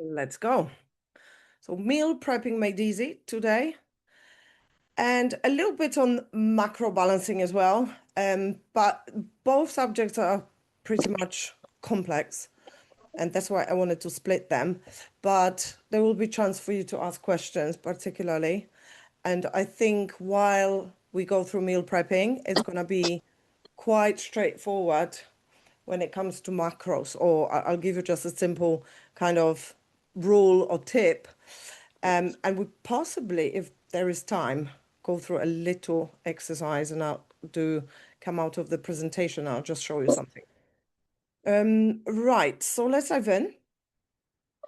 Let's go. So meal prepping made easy today, and a little bit on macro balancing as well. But both subjects are pretty much complex, and that's why I wanted to split them. But there will be chance for you to ask questions, particularly. And I think while we go through meal prepping, it's going to be quite straightforward when it comes to macros, or I'll give you just a simple kind of rule or tip. And we possibly, if there is time, go through a little exercise and I'll do come out of the presentation. I'll just show you something. Right, so let's dive in.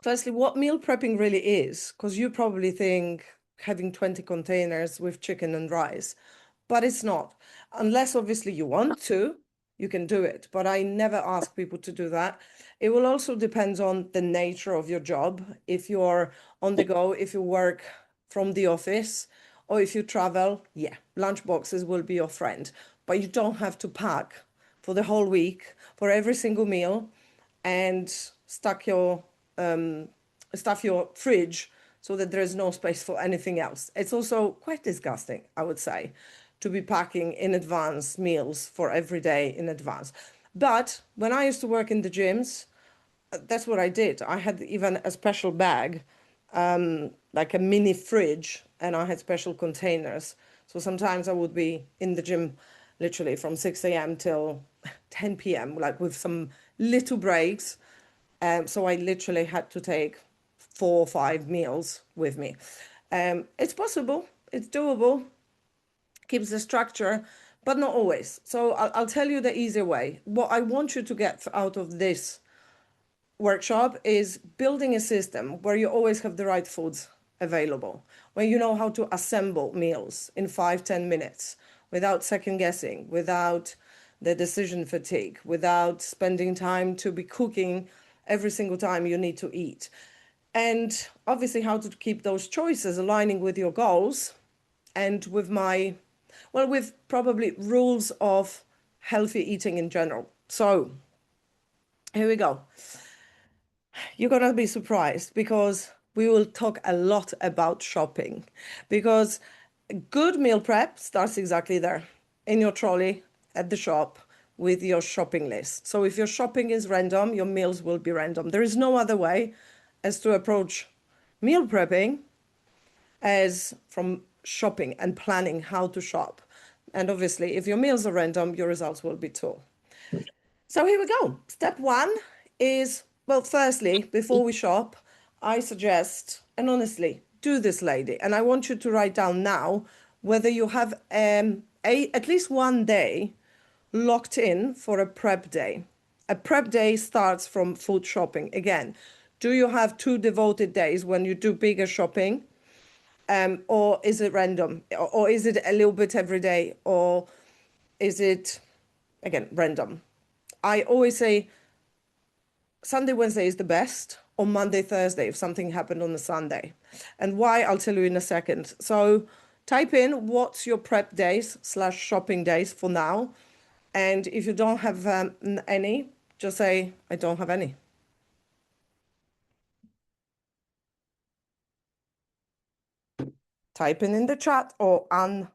Firstly, what meal prepping really is, because you probably think having 20 containers with chicken and rice, but it's not. Unless obviously you want to, you can do it. But I never ask people to do that. It will also depend on the nature of your job. If you're on the go, if you work from the office, or if you travel, yeah, lunch boxes will be your friend. But you don't have to pack for the whole week for every single meal and stuff your fridge so that there is no space for anything else. It's also quite disgusting, I would say, to be packing in advance meals for every day in advance. But when I used to work in the gyms, that's what I did. I had even a special bag, like a mini fridge, and I had special containers. So sometimes I would be in the gym literally from 6 a.m. till 10 p.m., like with some little breaks. So I literally had to take 4 or 5 meals with me. It's possible, it's doable, keeps the structure, but not always. So I'll tell you the easy way. What I want you to get out of this workshop is building a system where you always have the right foods available, where you know how to assemble meals in 5, 10 minutes without second guessing, without the decision fatigue, without spending time to be cooking every single time you need to eat. And obviously, how to keep those choices aligning with your goals and with with probably rules of healthy eating in general. So here we go. You're gonna be surprised because we will talk a lot about shopping because good meal prep starts exactly there in your trolley at the shop with your shopping list. So if your shopping is random, your meals will be random. There is no other way as to approach meal prepping as from shopping and planning how to shop. And obviously, if your meals are random, your results will be too. So here we go. Step one is, well, firstly, before we shop, I suggest, and honestly, do this, lady, and I want you to write down now whether you have at least one day locked in for a prep day. A prep day starts from food shopping. Again, do you have 2 devoted days when you do bigger shopping? Or is it random? Or is it a little bit every day? Or is it, again, random? I always say Sunday, Wednesday is the best, or Monday, Thursday if something happened on a Sunday. And why, I'll tell you in a second. So type in what's your prep days / shopping days for now. And if you don't have any, just say, I don't have any. Type in the chat or unmute.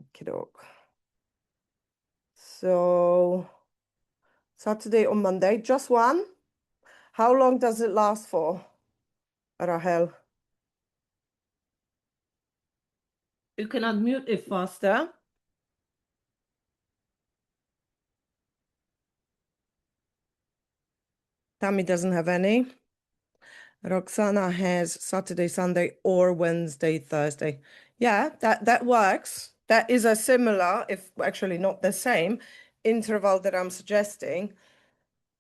Okey-doke. So Saturday or Monday, just one. How long does it last for, Rahel? You can unmute it faster. Tammy doesn't have any. Roxana has Saturday, Sunday, or Wednesday, Thursday. Yeah, that works. That is a similar, if actually not the same, interval that I'm suggesting.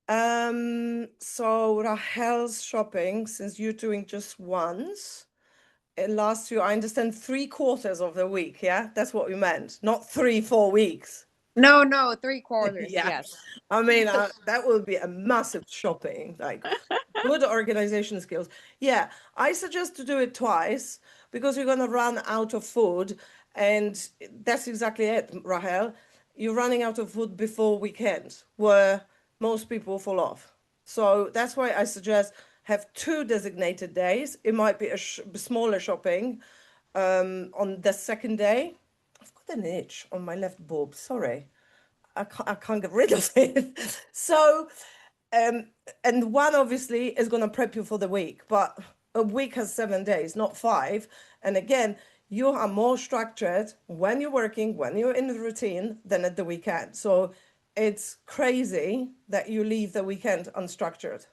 So Rahel's shopping, since you're doing just once, it lasts you, I understand, 3/4 of the week. Yeah, that's what we meant, not 3, 4 weeks. No, 3/4. Yeah. Yes. I mean, that will be a massive shopping, like good organization skills. Yeah, I suggest to do it twice because you're gonna run out of food, and that's exactly it, Rahel. You're running out of food before weekend, where most people fall off. So that's why I suggest have two designated days. It might be a smaller shopping on the second day. I've got an itch on my left boob. Sorry, I can't get rid of it. So, and one obviously is going to prep you for the week, but a week has 7 days, not 5. And again, you are more structured when you're working, when you're in the routine than at the weekend. So it's crazy that you leave the weekend unstructured.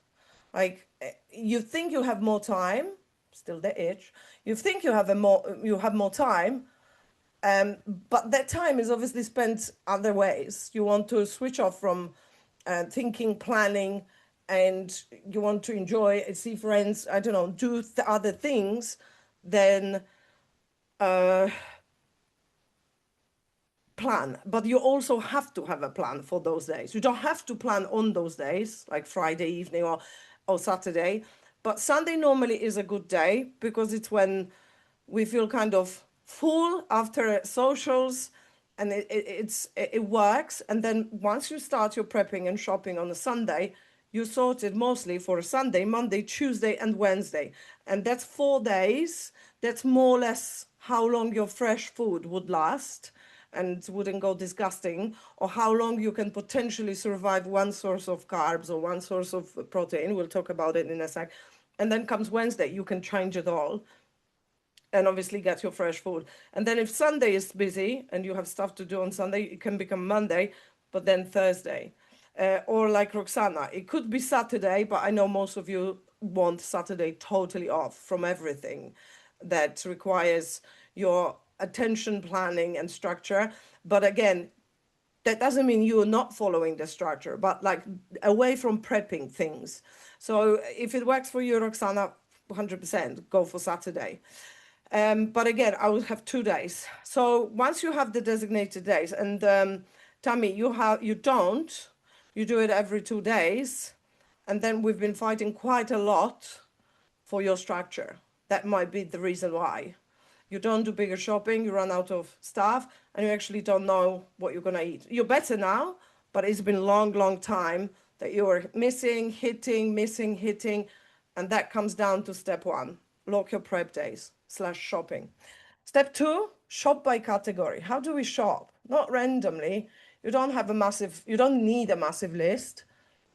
Like you think you have more time, still the itch. You think you have more time, but that time is obviously spent other ways. You want to switch off from thinking, planning, and you want to enjoy, see friends, I don't know, do other things than plan. But you also have to have a plan for those days. You don't have to plan on those days, like Friday evening or Saturday. But Sunday normally is a good day because it's when we feel kind of full after socials, and it works. And then once you start your prepping and shopping on a Sunday, you sort it mostly for a Sunday, Monday, Tuesday, and Wednesday. And that's 4 days. That's more or less how long your fresh food would last and wouldn't go disgusting, or how long you can potentially survive one source of carbs or one source of protein. We'll talk about it in a sec. And then comes Wednesday, you can change it all and obviously get your fresh food. And then if Sunday is busy and you have stuff to do on Sunday, it can become Monday, but then Thursday. Or like Roxana, it could be Saturday, but I know most of you want Saturday totally off from everything that requires your attention, planning, and structure. But again, that doesn't mean you're not following the structure, but like away from prepping things. So if it works for you, Roxana, 100% go for Saturday. But again, I will have 2 days. So once you have the designated days, and Tammy, you do it every 2 days, and then we've been fighting quite a lot for your structure. That might be the reason why. You don't do bigger shopping, you run out of stuff, and you actually don't know what you're gonna eat. You're better now, but it's been a long, long time that you were missing, hitting, and that comes down to step 1, lock your prep days / shopping. Step 2, shop by category. How do we shop? Not randomly. You don't need a massive list,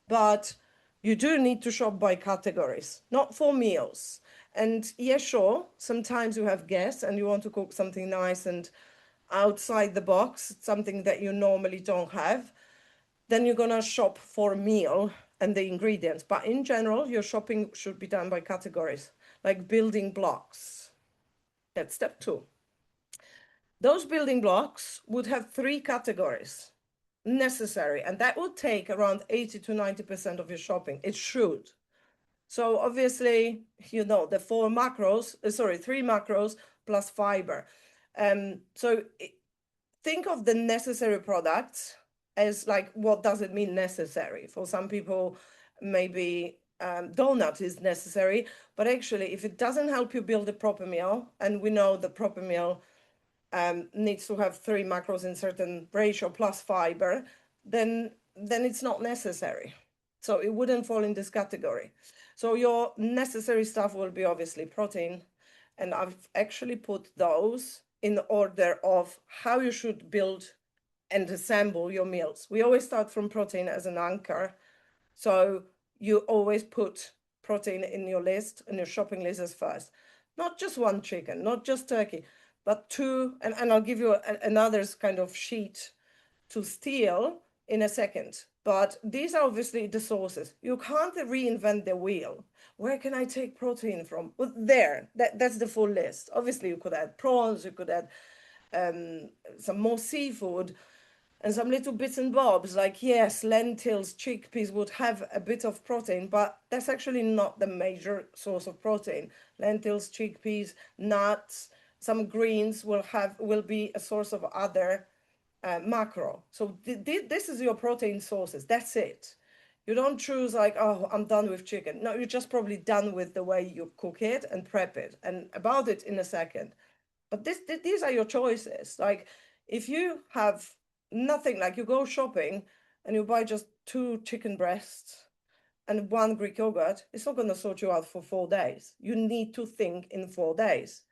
but you do need to shop by categories, not for meals. And yeah, sure, sometimes you have guests and you want to cook something nice and outside the box, something that you normally don't have, then you're gonna shop for a meal and the ingredients. But in general, your shopping should be done by categories, like building blocks. That's step 2. Those building blocks would have 3 categories necessary, and that would take around 80 to 90% of your shopping. It should. So obviously, the 3 macros plus fiber. So think of the necessary products as like, what does it mean necessary? For some people, maybe donut is necessary, but actually, if it doesn't help you build a proper meal, and we know the proper meal needs to have 3 macros in certain ratio plus fiber, then it's not necessary. So it wouldn't fall in this category. So your necessary stuff will be obviously protein, and I've actually put those in order of how you should build and assemble your meals. We always start from protein as an anchor. So you always put protein in your list, and your shopping list as first. Not just 1 chicken, not just turkey, but 2, and I'll give you another kind of sheet to steal in a second. But these are obviously the sources. You can't reinvent the wheel. Where can I take protein from? Well, that's the full list. Obviously, you could add prawns, you could add some more seafood, and some little bits and bobs, like, yes, lentils, chickpeas would have a bit of protein, but that's actually not the major source of protein. Lentils, chickpeas, nuts, some greens will be a source of other macro. So this is your protein sources. That's it. You don't choose like, oh, I'm done with chicken. No, you're just probably done with the way you cook it and prep it, and about it in a second. But these are your choices. Like if you have nothing, like you go shopping and you buy just 2 chicken breasts and 1 Greek yogurt, it's not going to sort you out for 4 days. You need to think in 4 days.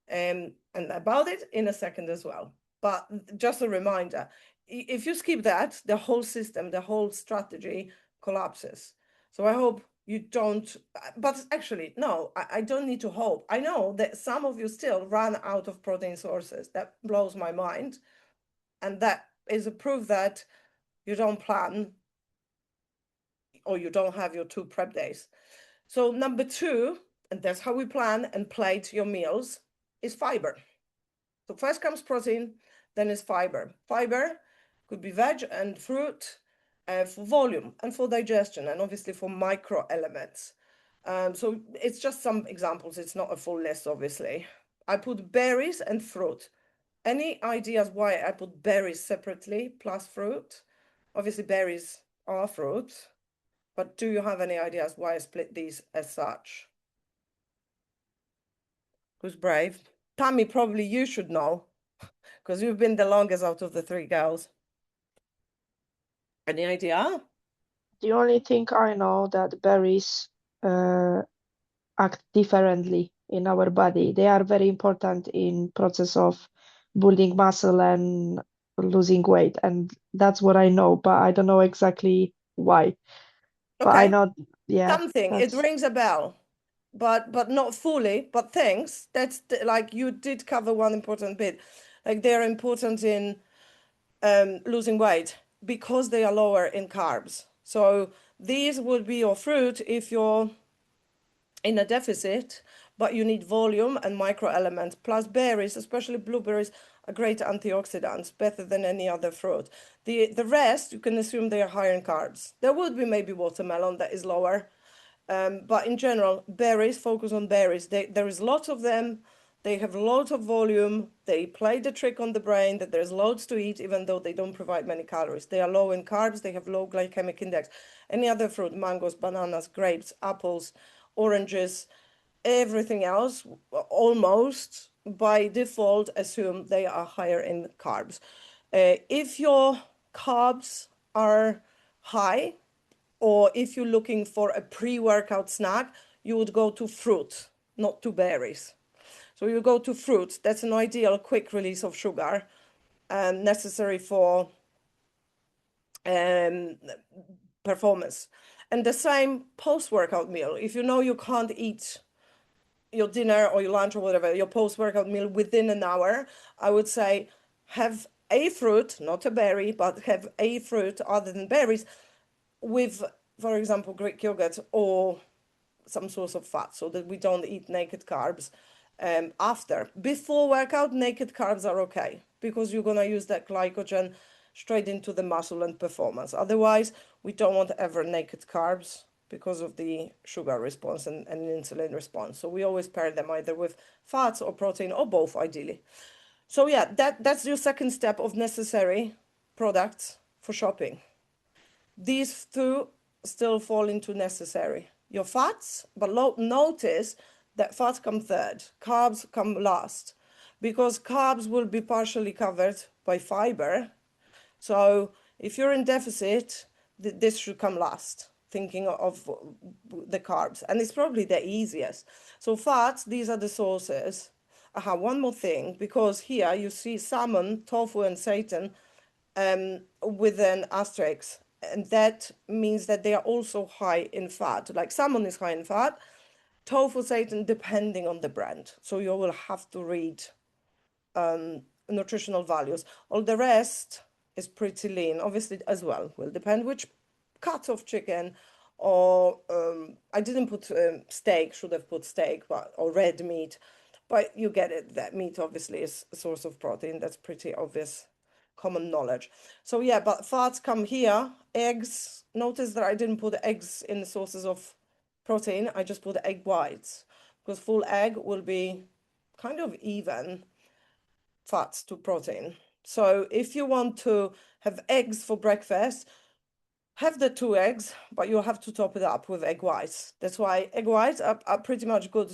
And about it in a second as well. But just a reminder, if you skip that, the whole system, the whole strategy collapses. So I hope you don't, but actually, no, I don't need to hope. I know that some of you still run out of protein sources. That blows my mind. And that is a proof that you don't plan or you don't have your 2 prep days. So number 2, and that's how we plan and plate your meals, is fiber. So first comes protein, then is fiber. Fiber could be veg and fruit for volume and for digestion, and obviously for micro elements. So it's just some examples. It's not a full list, obviously. I put berries and fruit. Any ideas why I put berries separately plus fruit? Obviously, berries are fruit, but do you have any ideas why I split these as such? Who's brave? Tammy, probably you should know, because you've been the longest out of the 3 girls. Any idea? The only thing I know that berries act differently in our body. They are very important in process of building muscle and losing weight, and that's what I know, but I don't know exactly why. But I Okay, know, yeah, something. It that's rings a bell, but not fully. But thanks. That's like you did cover one important bit. Like they're important in losing weight because they are lower in carbs. So these would be your fruit if you're in a deficit, but you need volume and micro elements. Plus berries, especially blueberries, are great antioxidants, better than any other fruit. The rest, you can assume they are higher in carbs. There would be maybe watermelon that is lower. But in general, berries, focus on berries. There is lots of them. They have loads of volume. They play the trick on the brain that there's loads to eat, even though they don't provide many calories. They are low in carbs. They have low glycemic index. Any other fruit, mangoes, bananas, grapes, apples, oranges, everything else, almost by default, assume they are higher in carbs. If your carbs are high, or if you're looking for a pre-workout snack, you would go to fruit, not to berries. So you go to fruit. That's an ideal quick release of sugar and necessary for performance. And the same post-workout meal. If you know you can't eat your dinner or your lunch or whatever, your post-workout meal within an hour, I would say have a fruit, not a berry, but have a fruit other than berries with, for example, Greek yogurt or some source of fat, so that we don't eat naked carbs after. Before workout, naked carbs are okay because you're going to use that glycogen straight into the muscle and performance. Otherwise, we don't want ever naked carbs because of the sugar response and insulin response. So we always pair them either with fats or protein or both, ideally. So yeah, that's your second step of necessary products for shopping. These 2 still fall into necessary. Your fats, but notice that fats come third, carbs come last, because carbs will be partially covered by fiber. So if you're in deficit, this should come last, thinking of the carbs. And it's probably the easiest. So fats, these are the sources. One more thing, because here you see salmon, tofu, and seitan with an asterisk. And that means that they are also high in fat. Like salmon is high in fat, tofu, seitan, depending on the brand. So you will have to read nutritional values. All the rest is pretty lean, obviously, as well. Will depend which cut of chicken, or I didn't put steak, should have put steak, but or red meat. But you get it, that meat obviously is a source of protein. That's pretty obvious, common knowledge. So yeah, but fats come here. Eggs, notice that I didn't put eggs in the sources of protein. I just put egg whites, because full egg will be kind of even fats to protein. So if you want to have eggs for breakfast, have the 2 eggs, but you'll have to top it up with egg whites. That's why egg whites are pretty much good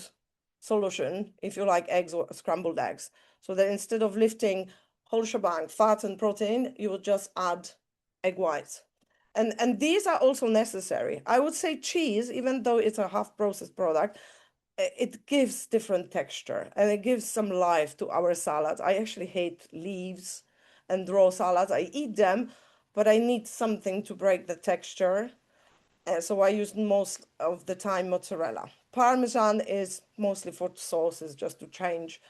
solution if you like eggs or scrambled eggs. So that instead of lifting whole shebang, fat and protein, you would just add egg whites And these are also necessary. I would say cheese, even though it's a half processed product, it gives different texture and it gives some life to our salads. I actually hate leaves and raw salads. I eat them, but I need something to break the texture. So I use most of the time mozzarella. Parmesan is mostly for sauces, just to change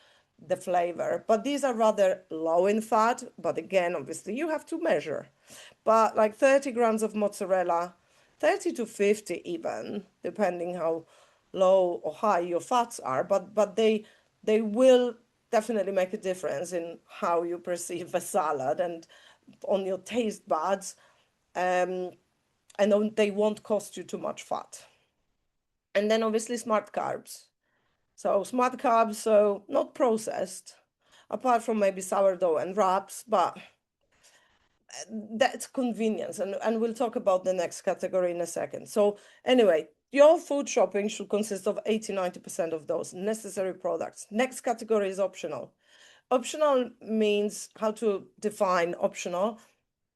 the flavor. But these are rather low in fat. But again, obviously, you have to measure. But like 30 grams of mozzarella, 30 to 50 even, depending how low or high your fats are. But they will definitely make a difference in how you perceive a salad and on your taste buds. Um, and they won't cost you too much fat. And then obviously smart carbs. So smart carbs, so not processed, apart from maybe sourdough and wraps, but that's convenience. And we'll talk about the next category in a second. So anyway, your food shopping should consist of 80-90% of those necessary products. Next category is optional. Optional means how to define optional.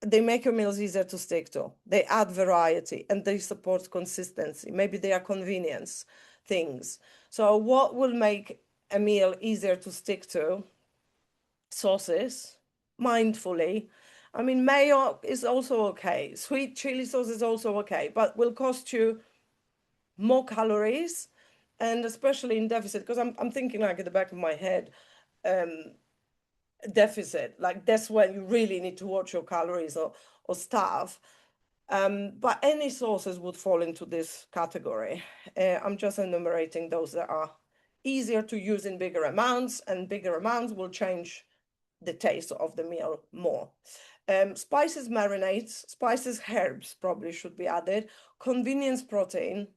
They make your meals easier to stick to. They add variety and they support consistency. Maybe they are convenience things. So what will make a meal easier to stick to? Sauces, mindfully. I mean, mayo is also okay. Sweet chili sauce is also okay, but will cost you more calories, and especially in deficit, because I'm thinking like at the back of my head, deficit, like that's when you really need to watch your calories or stuff. But any sauces would fall into this category. I'm just enumerating those that are easier to use in bigger amounts, and bigger amounts will change the taste of the meal more. Spices, marinades, spices, herbs probably should be added. Convenience protein,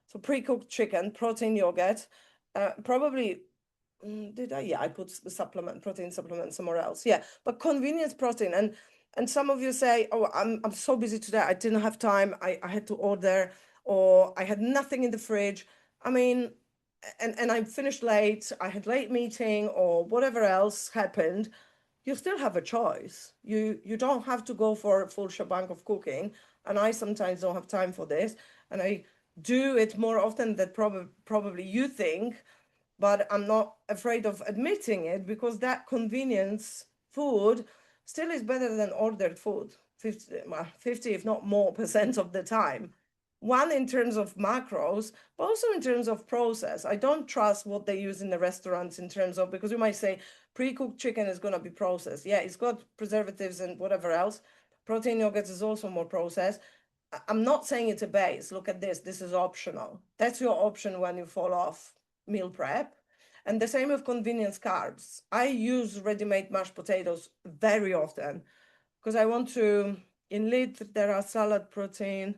so pre-cooked chicken, protein yogurt, probably did I? Yeah, I put the protein supplement somewhere else. Yeah, but convenience protein, and some of you say, oh, I'm so busy today, I didn't have time, I had to order, or I had nothing in the fridge. I mean, and I finished late, I had late meeting or whatever else happened. You still have a choice. You don't have to go for a full shebang of cooking. And I sometimes don't have time for this, and I do it more often than probably you think, but I'm not afraid of admitting it, because that convenience food still is better than ordered food 50 if not more percent of the time. One, in terms of macros, but also in terms of process. I don't trust what they use in the restaurants in terms of, because you might say pre-cooked chicken is going to be processed. Yeah, it's got preservatives and whatever else. Protein yogurt is also more processed. I'm not saying it's a base. Look at this. This is optional. That's your option when you fall off meal prep. And the same with convenience carbs. I use ready-made mashed potatoes very often because I want to, in Lidl, there are salad protein.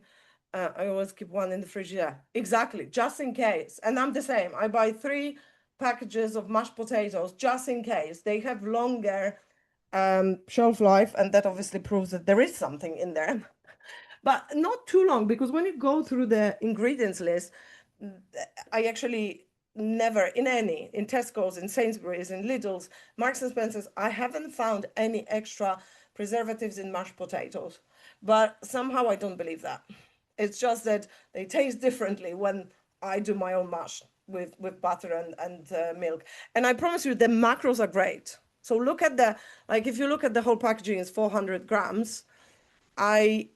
I always keep one in the fridge. Yeah, exactly, just in case. And I'm the same. I buy 3 packages of mashed potatoes just in case. They have longer shelf life, and that obviously proves that there is something in there. But not too long, because when you go through the ingredients list, I actually never in Tesco's, in Sainsbury's, in Lidl's, Marks and Spencer's, I haven't found any extra preservatives in mashed potatoes. But somehow I don't believe that. It's just that they taste differently when I do my own mash with butter and milk. And I promise you, the macros are great. So look at if you look at the whole packaging, it's 400 grams. From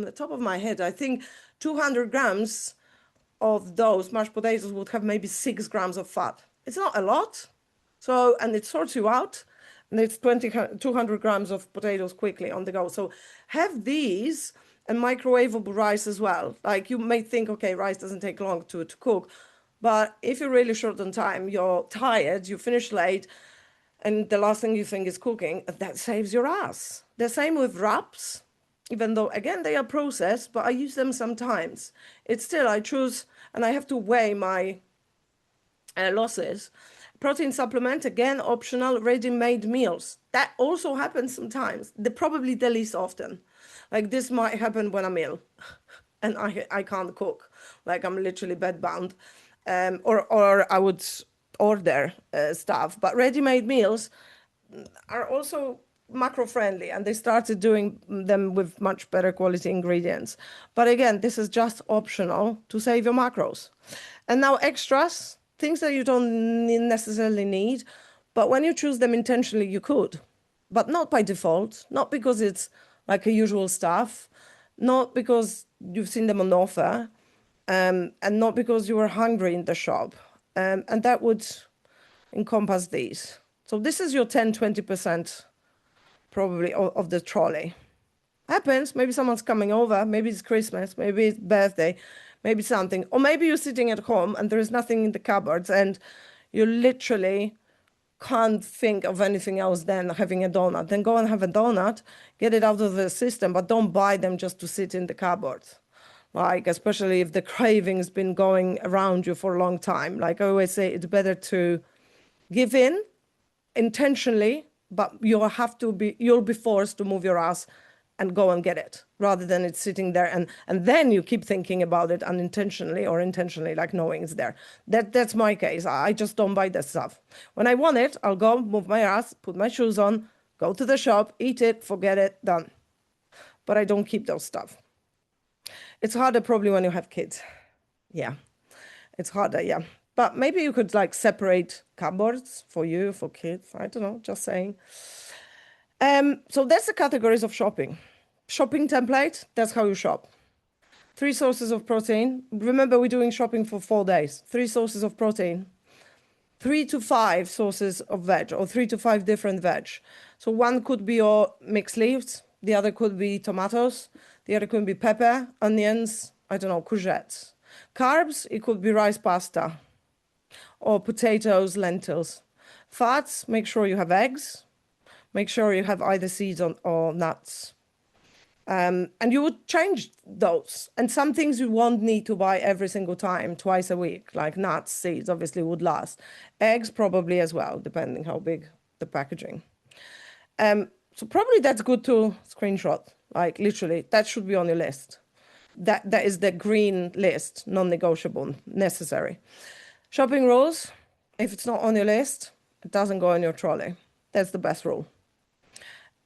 the top of my head, I think 200 grams of those mashed potatoes would have maybe 6 grams of fat. It's not a lot. So, and it sorts you out, and it's 200 grams of potatoes quickly on the go. So have these and microwavable rice as well. Like, you may think, okay, rice doesn't take long to cook, but if you're really short on time, you're tired, you finish late, and the last thing you think is cooking, that saves your ass. The same with wraps, even though, again, they are processed, but I use them sometimes. It's still, I choose, and I have to weigh my losses. Protein supplement, again, optional. Ready-made meals, that also happens sometimes. Probably the least often. Like, this might happen when I'm ill and I can't cook. Like, I'm literally bedbound. Or I would order stuff. But ready-made meals are also macro friendly, and they started doing them with much better quality ingredients. But again, this is just optional to save your macros. And now extras, things that you don't necessarily need, but when you choose them intentionally, you could, but not by default, not because it's like a usual stuff, not because you've seen them on offer, and not because you were hungry in the shop. And that would encompass these. So this is your 10-20% probably of the trolley. Happens, maybe someone's coming over, maybe it's Christmas, maybe it's birthday, maybe something. Or maybe you're sitting at home and there is nothing in the cupboards and you literally can't think of anything else than having a donut. Then go and have a donut, get it out of the system, but don't buy them just to sit in the cupboard. Like, especially if the craving's been going around you for a long time. Like I always say, it's better to give in intentionally, but you'll be forced to move your ass and go and get it, rather than it sitting there and then you keep thinking about it unintentionally or intentionally, like knowing it's there. That's my case. I just don't buy that stuff. When I want it, I'll go, move my ass, put my shoes on, go to the shop, eat it, forget it, done. But I don't keep those stuff. It's harder probably when you have kids. Yeah, it's harder, yeah. But maybe you could like separate cupboards for you, for kids. I don't know, just saying. So that's the categories of shopping. Shopping template, that's how you shop. 3 sources of protein. Remember, we're doing shopping for 4 days. 3 sources of protein. 3 to 5 sources of veg, or 3 to 5 different veg. So one could be your mixed leaves. The other could be tomatoes. The other could be pepper, onions, I don't know, courgettes. Carbs, it could be rice pasta or potatoes, lentils. Fats, make sure you have eggs. Make sure you have either seeds or nuts. And you would change those. And some things you won't need to buy every single time, twice a week, like nuts, seeds obviously would last. Eggs probably as well, depending how big the packaging. So probably that's good to screenshot, like literally, that should be on your list. That is the green list, non-negotiable, necessary. Shopping rules, if it's not on your list, it doesn't go in your trolley. That's the best rule.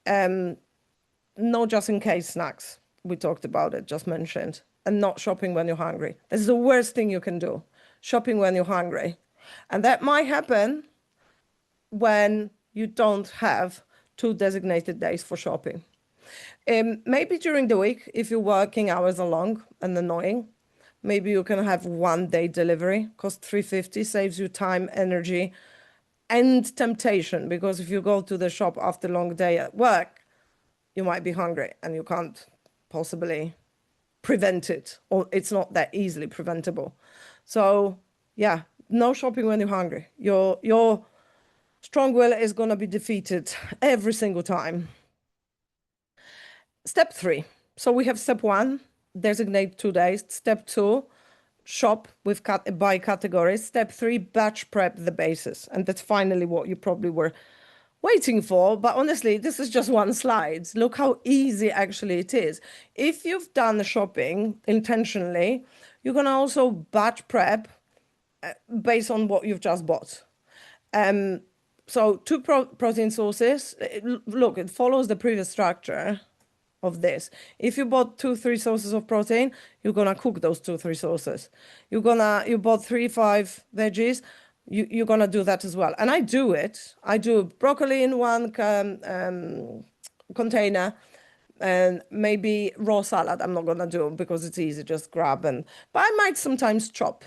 No just in case snacks. We talked about it, just mentioned. And not shopping when you're hungry. That's the worst thing you can do. Shopping when you're hungry. And that might happen when you don't have 2 designated days for shopping. Maybe during the week, if your working hours are long and annoying, maybe you can have 1 day delivery, cost $3.50, saves you time, energy, and temptation. Because if you go to the shop after a long day at work, you might be hungry and you can't possibly prevent it, or it's not that easily preventable. So yeah, no shopping when you're hungry. Your strong will is going to be defeated every single time. Step 3. So we have step 1, designate 2 days. Step 2, shop with by categories. Step 3, batch prep the bases. And that's finally what you probably were waiting for. But honestly, this is just one slide. Look how easy actually it is. If you've done the shopping intentionally, you're going to also batch prep based on what you've just bought. So 2 protein sources. Look, it follows the previous structure of this. If you bought 2-3 sources of protein, you're gonna cook those 2-3 sources. You bought 3-5 veggies, you're gonna do that as well. And I do it. I do broccoli in one container, and maybe raw salad I'm not gonna do because it's easy, just grab but I might sometimes chop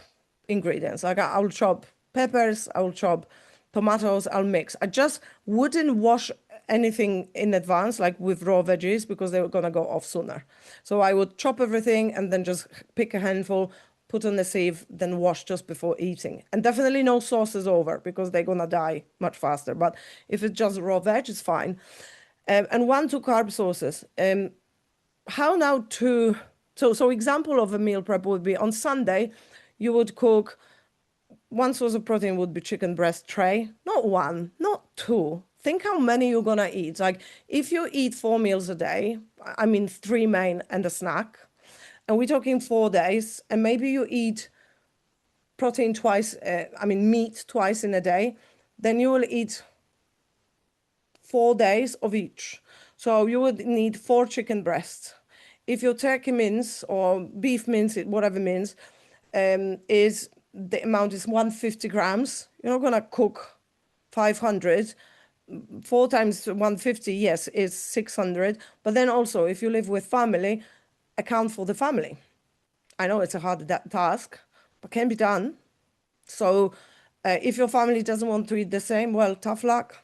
ingredients. Like I'll chop peppers, I'll chop tomatoes, I'll mix. I just wouldn't wash anything in advance, like with raw veggies, because they were gonna go off sooner. So I would chop everything and then just pick a handful, put on the sieve, then wash just before eating. And definitely no sauces over, because they're gonna die much faster. But if it's just raw veg, it's fine. And 1-2 carb sources. How now to, so example of a meal prep would be on Sunday, you would cook 1 source of protein would be chicken breast tray, not 1, not 2. Think how many you're gonna eat. Like if you eat 4 meals a day, I mean 3 main and a snack, and we're talking 4 days, and maybe you eat protein twice, meat twice in a day, then you will eat 4 days of each. So you would need 4 chicken breasts. If your turkey mince or beef mince, whatever mince, is the amount is 150 grams, you're not gonna cook 500. 4 times 150, yes, is 600. But then also, if you live with family, account for the family. I know it's a hard task, but can be done. So if your family doesn't want to eat the same, well, tough luck.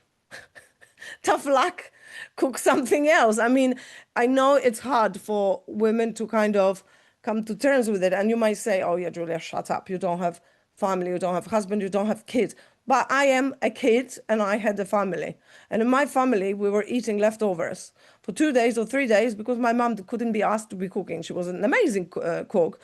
Tough luck. Cook something else. I mean, I know it's hard for women to kind of come to terms with it. And you might say, oh, yeah, Julia, shut up. You don't have family, you don't have husband, you don't have kids. But I am a kid and I had a family. And in my family, we were eating leftovers for 2 days or 3 days because my mom couldn't be asked to be cooking. She was an amazing cook.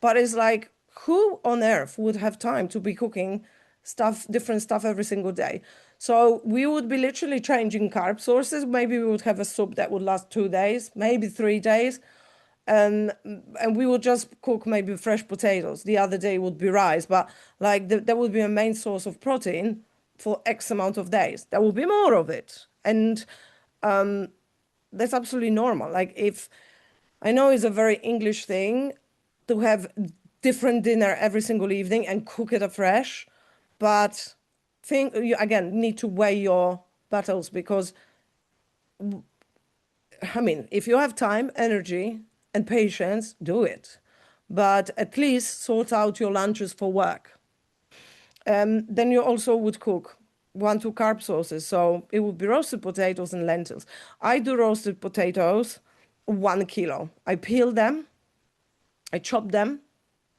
But it's like, who on earth would have time to be cooking stuff, different stuff every single day? So we would be literally changing carb sources. Maybe we would have a soup that would last 2 days, maybe 3 days. And we would just cook maybe fresh potatoes. The other day would be rice, but like that would be a main source of protein for X amount of days. There will be more of it. And that's absolutely normal. Like if I know it's a very English thing to have different dinner every single evening and cook it afresh, but think you again need to weigh your battles because I mean, if you have time, energy, and patience, do it. But at least sort out your lunches for work. Then you also would cook 1, 2 carb sources. So it would be roasted potatoes and lentils. I do roasted potatoes, 1 kilo. I peel them, I chop them,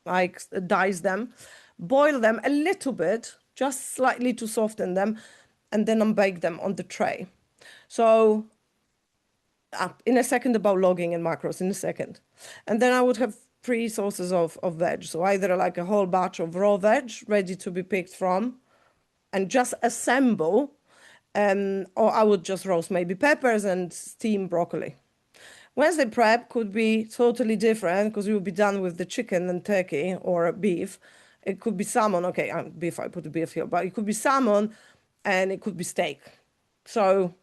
I dice them, boil them a little bit, just slightly to soften them, and then unbake them on the tray. So in a second about logging and macros, in a second. And then I would have 3 sources of veg. So either like a whole batch of raw veg ready to be picked from and just assemble, or I would just roast maybe peppers and steam broccoli. Wednesday prep could be totally different because you would be done with the chicken and turkey or beef. It could be salmon. Okay, beef, I put the beef here, but it could be salmon and it could be steak. So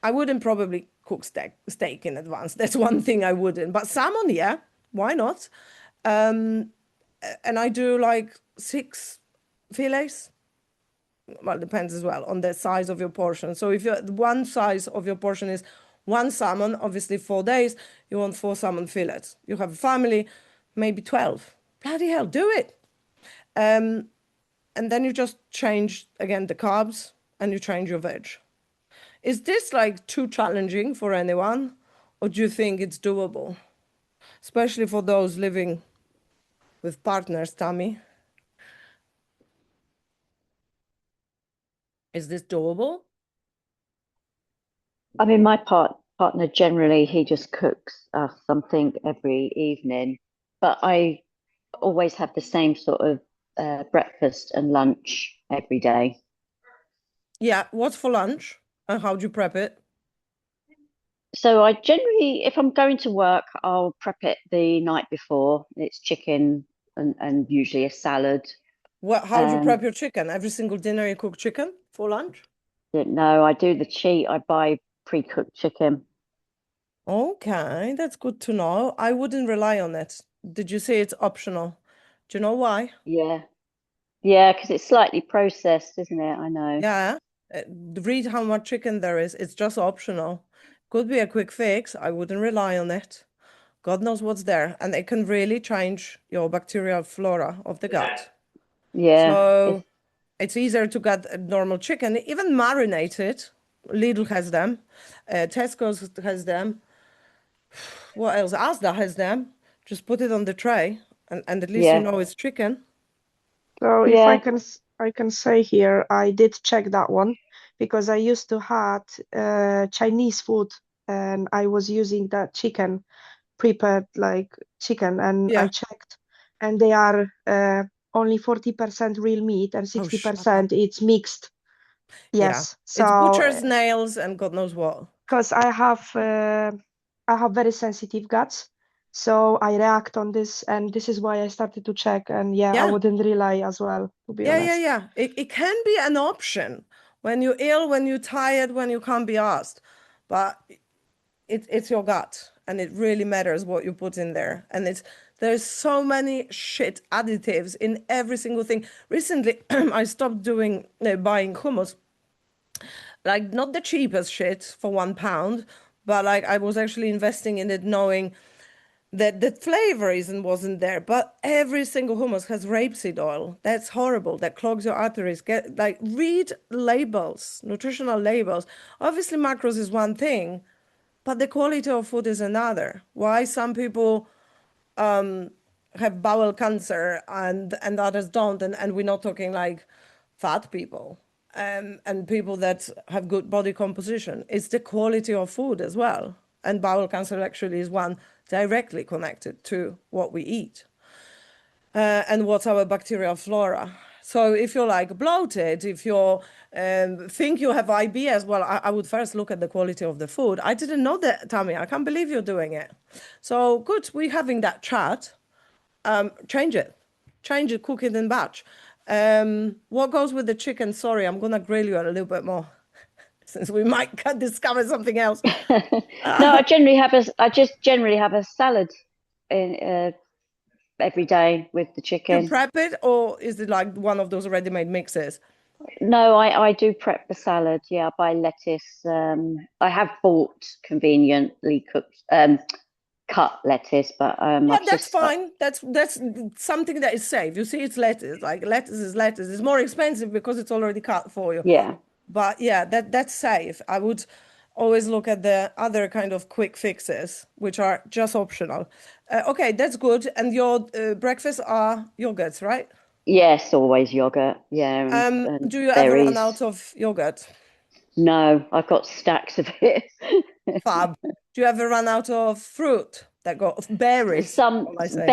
I wouldn't probably cook steak in advance. That's one thing I wouldn't. But salmon, yeah, why not? And I do like 6 fillets. Well, depends as well on the size of your portion. So if one size of your portion is 1 salmon, obviously 4 days, you want 4 salmon fillets. You have a family, maybe 12. Bloody hell, do it. And then you just change again the carbs and you change your veg. Is this like too challenging for anyone, or do you think it's doable? Especially for those living with partners, Tammy. Is this doable? I mean, my partner generally, he just cooks us something every evening, but I always have the same sort of breakfast and lunch every day. Yeah, what's for lunch? And how do you prep it? So I generally, if I'm going to work, I'll prep it the night before. It's chicken and usually a salad. How do you prep your chicken? Every single dinner you cook chicken for lunch? No, I do the cheat. I buy pre-cooked chicken. Okay, that's good to know. I wouldn't rely on it. Did you say it's optional? Do you know why? Yeah. Yeah, because it's slightly processed, isn't it? I know. Yeah. Read how much chicken there is. It's just optional. Could be a quick fix. I wouldn't rely on it. God knows what's there. And it can really change your bacterial flora of the gut. Yeah. So it's easier to get a normal chicken, even marinated. Lidl has them. Tesco's has them. What else? Asda has them. Just put it on the tray and at least you Yeah. know it's chicken. So if Yeah. I can say here, I did check that one because I used to had Chinese food and I was using that chicken prepared like chicken and I Yeah. checked and they are only 40% real meat and Oh, shut up. 60% it's mixed. Yeah. Yes. It's So butcher's nails and God knows what. because I have very sensitive guts, so I react on this, and this is why I started to check. And yeah, I Yeah. wouldn't rely as well, to be Yeah, honest. yeah, yeah. It can be an option. When you're ill, when you're tired, when you can't be asked. But it's your gut, and it really matters what you put in there. And there's so many shit additives in every single thing. Recently, I stopped buying hummus, like not the cheapest shit for £1, but like I was actually investing in it, knowing that the flavor wasn't there. But every single hummus has rapeseed oil. That's horrible. That clogs your arteries. Read labels, nutritional labels. Obviously, macros is one thing, but the quality of food is another. Why some people have bowel cancer and others don't, and we're not talking like fat people and people that have good body composition. It's the quality of food as well. And bowel cancer actually is one directly connected to what we eat and what's our bacterial flora. So if you're like bloated, if you think you have IBS, well, I would first look at the quality of the food. I didn't know that, Tammy. I can't believe you're doing it. So good, we're having that chat. Change it, cook it in batch. What goes with the chicken? Sorry, I'm gonna grill you a little bit more since we might discover something else. No, I just generally have a salad in every day with the You chicken. prep it, or is it like one of those ready-made mixes? No, I do prep the salad. Yeah, I buy lettuce. I have bought conveniently cooked cut lettuce, but Yeah, I've that's just fine. That's something that is safe. You see, it's lettuce. Like lettuce is lettuce. It's more expensive because it's already cut for you. yeah. But yeah, that's safe. I would always look at the other kind of quick fixes, which are just optional. Okay, that's good. And your breakfast are yogurts, right? Yes, always yogurt. Yeah, and Do you ever run berries. out of yogurt? No, I've got stacks of it. Fab. Do you ever run out of fruit that got berries? Some All I say.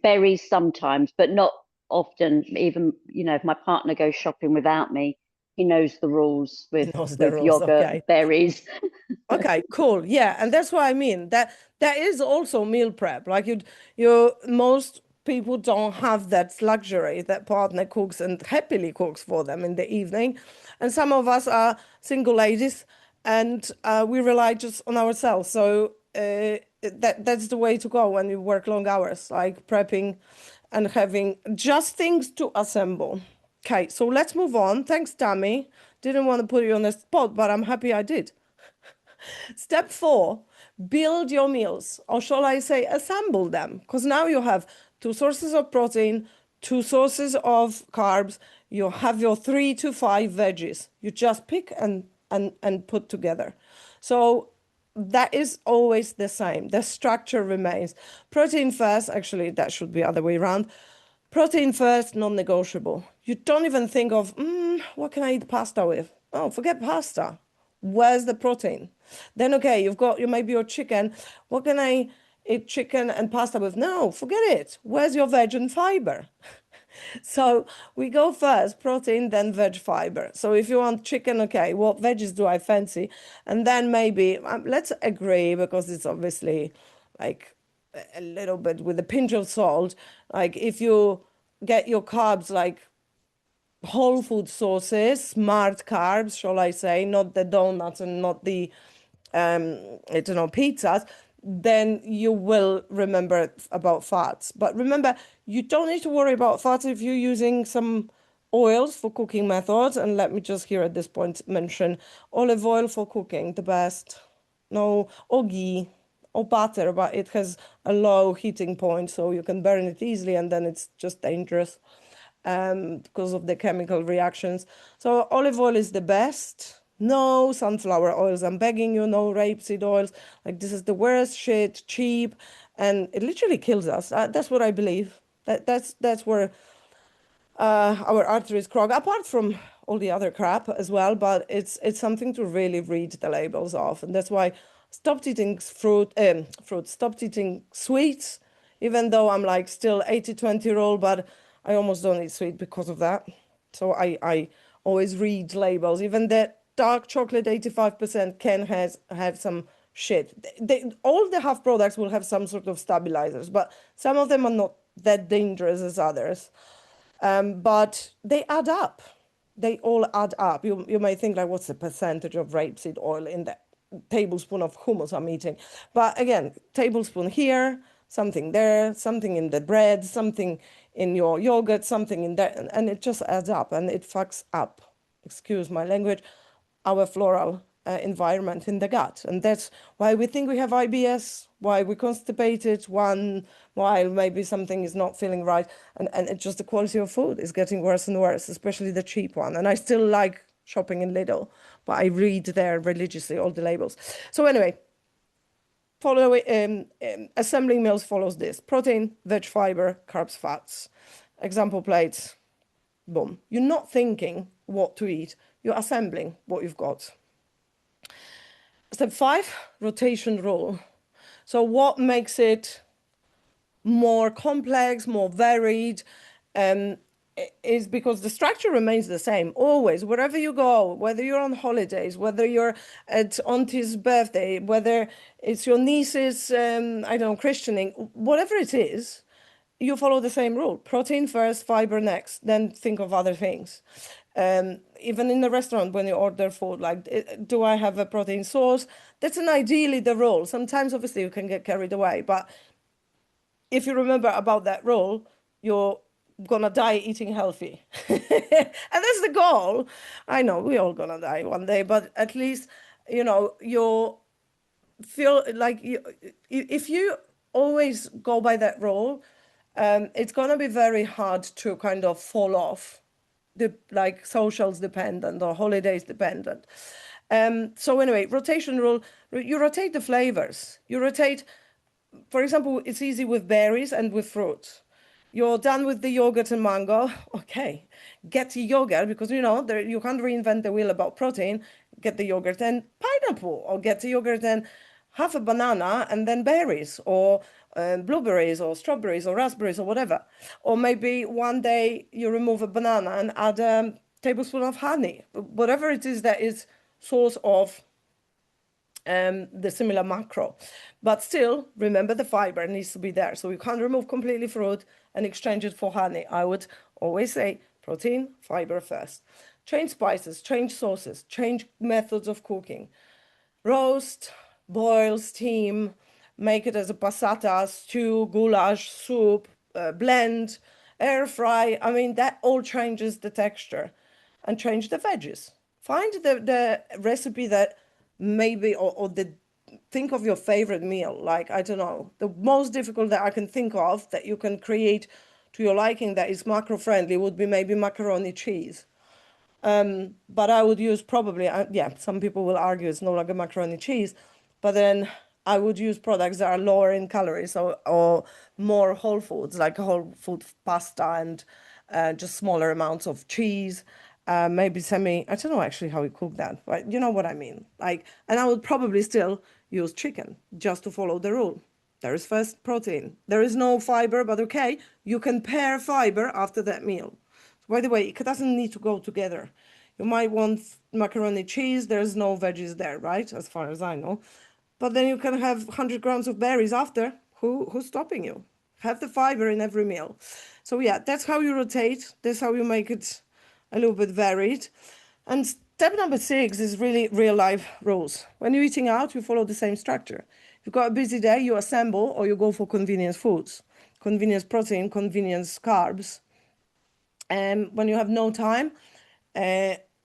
berries sometimes, but not often. Even, if my partner goes shopping without me, he knows the rules He knows the with rules. yogurt, Okay. berries. Okay, cool. Yeah, and that's what I mean. That is also meal prep. Like most people don't have that luxury that partner cooks and happily cooks for them in the evening. And some of us are single ladies and we rely just on ourselves. So that's the way to go when you work long hours, like prepping and having just things to assemble. Okay, so let's move on. Thanks, Tammy. Didn't want to put you on the spot, but I'm happy I did. Step 4, build your meals, or shall I say, assemble them, because now you have 2 sources of protein, 2 sources of carbs, you have your 3 to 5 veggies. You just pick and put together. So that is always the same. The structure remains. Protein first, actually, that should be other way around. Protein first, non-negotiable. You don't even think of, what can I eat pasta with? Oh, forget pasta. Where's the protein? Then, okay, you maybe your chicken. What can I eat chicken and pasta with? No, forget it. Where's your veg and fiber? So we go first, protein, then veg fiber. So if you want chicken, okay, what veggies do I fancy? And then maybe, let's agree, because it's obviously like a little bit with a pinch of salt. Like if you get your carbs like whole food sources, smart carbs, shall I say, not the donuts and not the, pizzas, then you will remember about fats. But remember, you don't need to worry about fats if you're using some oils for cooking methods. And let me just here at this point mention olive oil for cooking, the best. No, or ghee or butter, but it has a low heating point, so you can burn it easily, and then it's just dangerous because of the chemical reactions. So olive oil is the best. No sunflower oils. I'm begging you, no rapeseed oils. Like this is the worst shit, cheap, and it literally kills us. That's what I believe. That's where our arteries clog. Apart from all the other crap as well, but it's something to really read the labels of, and that's why stopped eating fruit. Stopped eating sweets, even though I'm like still 80-20 rule, but I almost don't eat sweet because of that. So I always read labels. Even the dark chocolate 85% can have some shit. All the half products will have some sort of stabilizers, but some of them are not that dangerous as others. But they add up. they all add up. You may think like, what's the percentage of rapeseed oil in the tablespoon of hummus I'm eating? But again, tablespoon here, something there, something in the bread, something in your yogurt, something in there, and it just adds up and it fucks up, excuse my language, our floral environment in the gut. And that's why we think we have IBS, why we're constipated, while maybe something is not feeling right. And it's just the quality of food is getting worse and worse, especially the cheap one. And I still like shopping in Lidl, but I read there religiously all the labels. So anyway, assembling meals follows this: protein, veg, fiber, carbs, fats. Example plates, boom. You're not thinking what to eat, you're assembling what you've got. Step 5, rotation rule. So what makes it more complex, more varied, is because the structure remains the same always, wherever you go, whether you're on holidays, whether you're at auntie's birthday, whether it's your niece's, I don't know, christening, whatever it is, you follow the same rule: protein first, fiber next, then think of other things. Even in the restaurant, when you order food, like, do I have a protein source? That's an ideally the rule. Sometimes, obviously, you can get carried away, but if you remember about that rule, you're gonna die eating healthy. And that's the goal. I know we're all gonna die one day, but at least, you feel like if you always go by that rule, it's gonna be very hard to kind of fall off, like socials dependent or holidays dependent. So anyway, rotation rule, you rotate the flavors. You rotate, for example, it's easy with berries and with fruit. You're done with the yogurt and mango. Okay, get the yogurt, because you can't reinvent the wheel about protein. Get the yogurt and pineapple, or get the yogurt and half a banana and then berries, or blueberries or strawberries or raspberries or whatever. Or maybe one day you remove a banana and add a tablespoon of honey. Whatever it is that is source of the similar macro. But still, remember the fiber needs to be there. So you can't remove completely fruit and exchange it for honey. I would always say protein, fiber first. Change spices, change sauces, change methods of cooking. Roast, boil, steam, make it as a passata, stew, goulash, soup, blend, air fry. I mean, that all changes the texture. And change the veggies. Find the recipe that maybe, or think of your favorite meal. Like, I don't know, the most difficult that I can think of that you can create to your liking that is macro friendly would be maybe macaroni cheese. But I would use probably, some people will argue it's no longer macaroni cheese, but then I would use products that are lower in calories, or more whole foods, like whole food pasta and just smaller amounts of cheese. Maybe I don't know actually how we cook that, but you know what I mean. Like, and I would probably still use chicken just to follow the rule. There is first protein. There is no fiber, but okay, you can pair fiber after that meal. By the way, it doesn't need to go together. You might want macaroni cheese. There's no veggies there, right? As far as I know. But then you can have 100 grams of berries after. Who's stopping you? Have the fiber in every meal. So yeah, that's how you rotate. That's how you make it a little bit varied. And step number 6 is really real life rules. When you're eating out, you follow the same structure. If you've got a busy day, you assemble, or you go for convenience foods. Convenience protein, convenience carbs. And when you have no time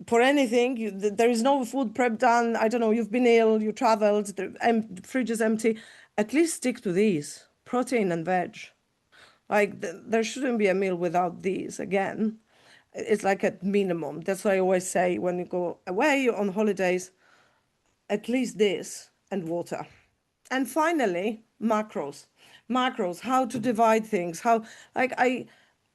for anything, there is no food prep done. I don't know, you've been ill, you traveled, the fridge is empty. At least stick to these: protein and veg. Like, there shouldn't be a meal without these. Again, it's like a minimum. That's why I always say when you go away on holidays, at least this and water. And finally, macros. Macros, how to divide things. I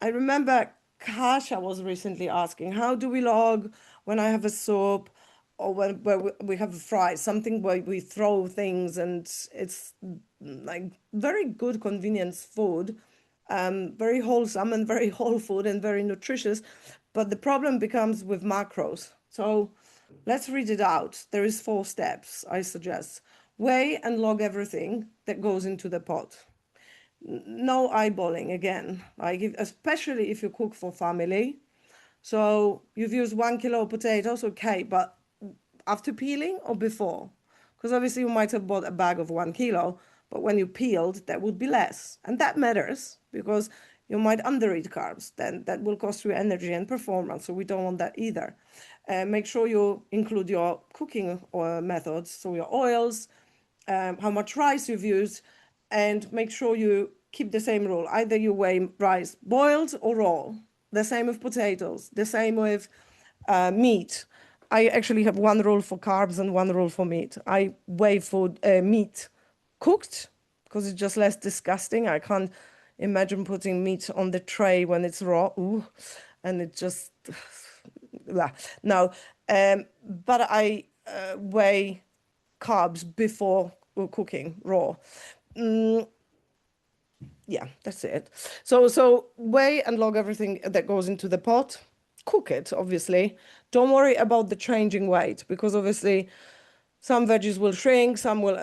remember Kasha was recently asking, how do we log when I have a soup, or when we have a fry, something where we throw things, and it's like very good convenience food, very wholesome and very whole food and very nutritious. But the problem becomes with macros. So let's read it out. There is 4 steps, I suggest. Weigh and log everything that goes into the pot. No eyeballing again, like especially if you cook for family. So you've used 1 kilo of potatoes, okay, but after peeling or before? Because obviously you might have bought a bag of 1 kilo, but when you peeled, that would be less. And that matters because you might undereat carbs. Then that will cost you energy and performance. So we don't want that either. Make sure you include your cooking methods, so your oils, how much rice you've used, and make sure you keep the same rule. Either you weigh rice boiled or raw. The same with potatoes. The same with meat. I actually have one rule for carbs and one rule for meat. I weigh food meat cooked because it's just less disgusting. I can't imagine putting meat on the tray when it's raw. Ooh, and it just blah. No, but I weigh carbs before cooking raw. Yeah, that's it. So weigh and log everything that goes into the pot. Cook it, obviously. Don't worry about the changing weight because obviously some veggies will shrink, some will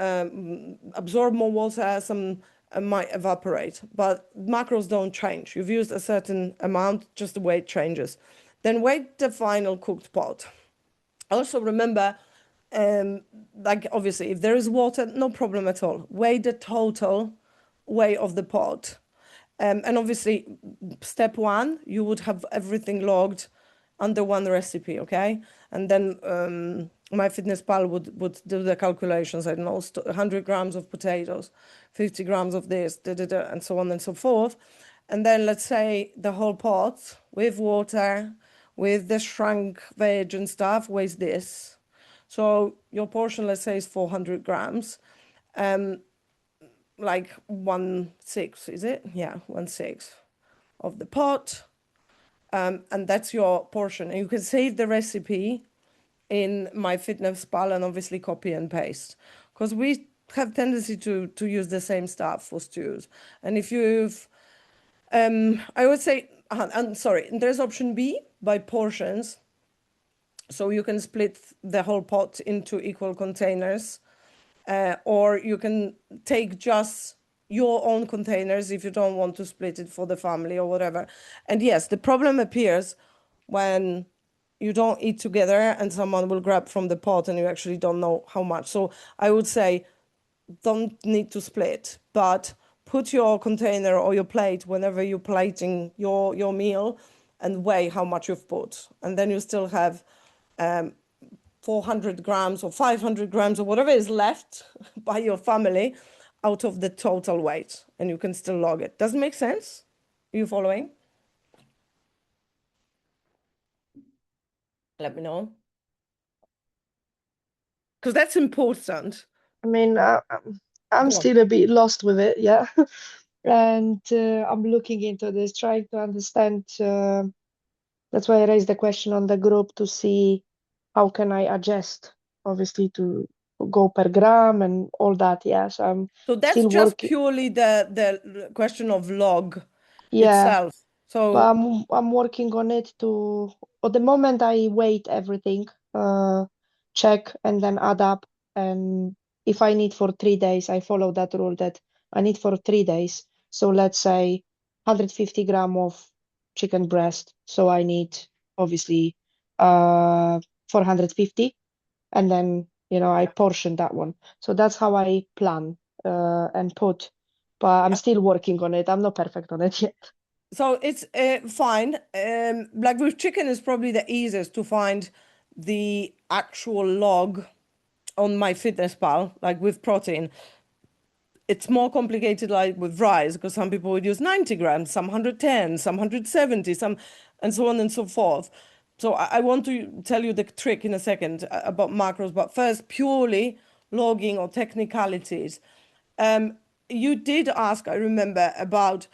absorb more water, some might evaporate. But macros don't change. You've used a certain amount, just the weight changes. Then weight the final cooked pot. Also remember, like obviously, if there is water, no problem at all. Weigh the total weight of the pot. And obviously, step one, you would have everything logged under one recipe, okay? And then MyFitnessPal would do the calculations. I don't know, 100 grams of potatoes, 50 grams of this, and so on and so forth. And then let's say the whole pot with water, with the shrunk veg and stuff, weighs this. So your portion, let's say, is 400 grams. Like 1/6, is it? Yeah, 1/6 of the pot. And that's your portion. And you can save the recipe in MyFitnessPal and obviously copy and paste. Because we have tendency to use the same stuff for stews. And if you've, I would say, I'm sorry, there's option B by portions. So you can split the whole pot into equal containers. Or you can take just your own containers if you don't want to split it for the family or whatever. And yes, the problem appears when you don't eat together and someone will grab from the pot and you actually don't know how much. So I would say don't need to split, but put your container or your plate whenever you're plating your meal and weigh how much you've put. And then you still have 400 grams or 500 grams or whatever is left by your family out of the total weight, and you can still log it. Does it make sense? Are you following? Let me know. Because that's important. I mean, I'm Go on. still a bit lost with it, yeah. And I'm looking into this, trying to understand. That's why I raised the question on the group to see how can I adjust, obviously, to go per gram and all that. Yeah, so I'm So that's still just working. purely the question of log Yeah, itself. but So I'm working on it to. At the moment, I weight everything, check and then add up. And if I need for 3 days, I follow that rule that I need for 3 days. So let's say 150 gram of chicken breast. So I need obviously 450, and then I portion that one. So that's how I plan and put. But I'm yeah. still working on it. I'm not perfect on it yet. So it's fine. Like with chicken is probably the easiest to find the actual log on MyFitnessPal, like with protein. It's more complicated like with rice because some people would use 90 grams, some 110, some 170, some and so on and so forth. So I want to tell you the trick in a second about macros, but first purely logging or technicalities. You did ask, I remember, about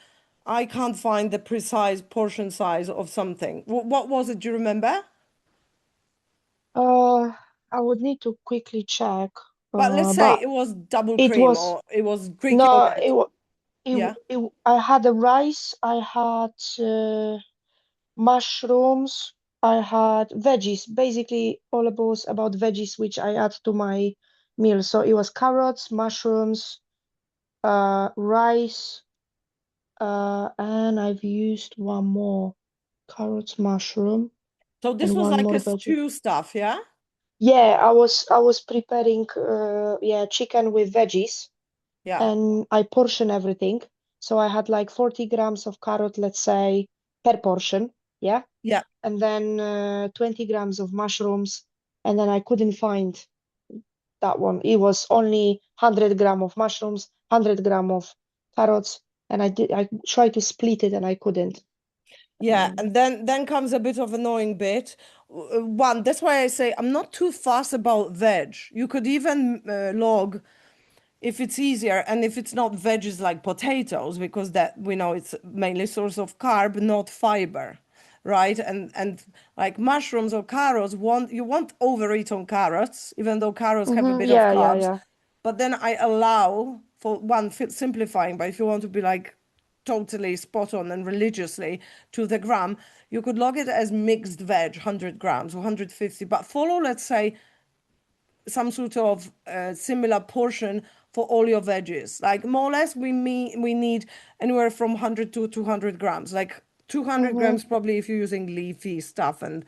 I can't find the precise portion size of something. What was it? Do you remember? I would need to quickly check. But let's say But it was double it cream was or it was Greek no, yogurt. Yeah. I had a rice, I had mushrooms, I had veggies. Basically, all it was about veggies, which I add to my meal. So it was carrots, mushrooms, rice, and I've used one more. carrots, mushroom, So this and was one like more a veggie. stew stuff, yeah? Yeah, I was preparing chicken with veggies, Yeah. and I portion everything. So I had like 40 grams of carrot, let's say, per portion. Yeah. Yeah. And then 20 grams of mushrooms. And then I couldn't find that one. It was only 100 gram of mushrooms, 100 gram of carrots. And I tried to split it and I couldn't. Yeah, and then comes a bit of annoying bit. One, that's why I say I'm not too fussed about veg. You could even log if it's easier and if it's not veggies like potatoes, because that we know it's mainly source of carb, not fiber, right? And like mushrooms or carrots, you won't overeat on carrots, even though carrots have a bit of Yeah, yeah, carbs. yeah. But then I allow for one simplifying, but if you want to be like totally spot on and religiously to the gram, you could log it as mixed veg, 100 grams or 150, but follow, let's say, some sort of similar portion for all your veggies. Like more or less, we need anywhere from 100 to 200 grams. Like 200 grams probably if you're using leafy stuff and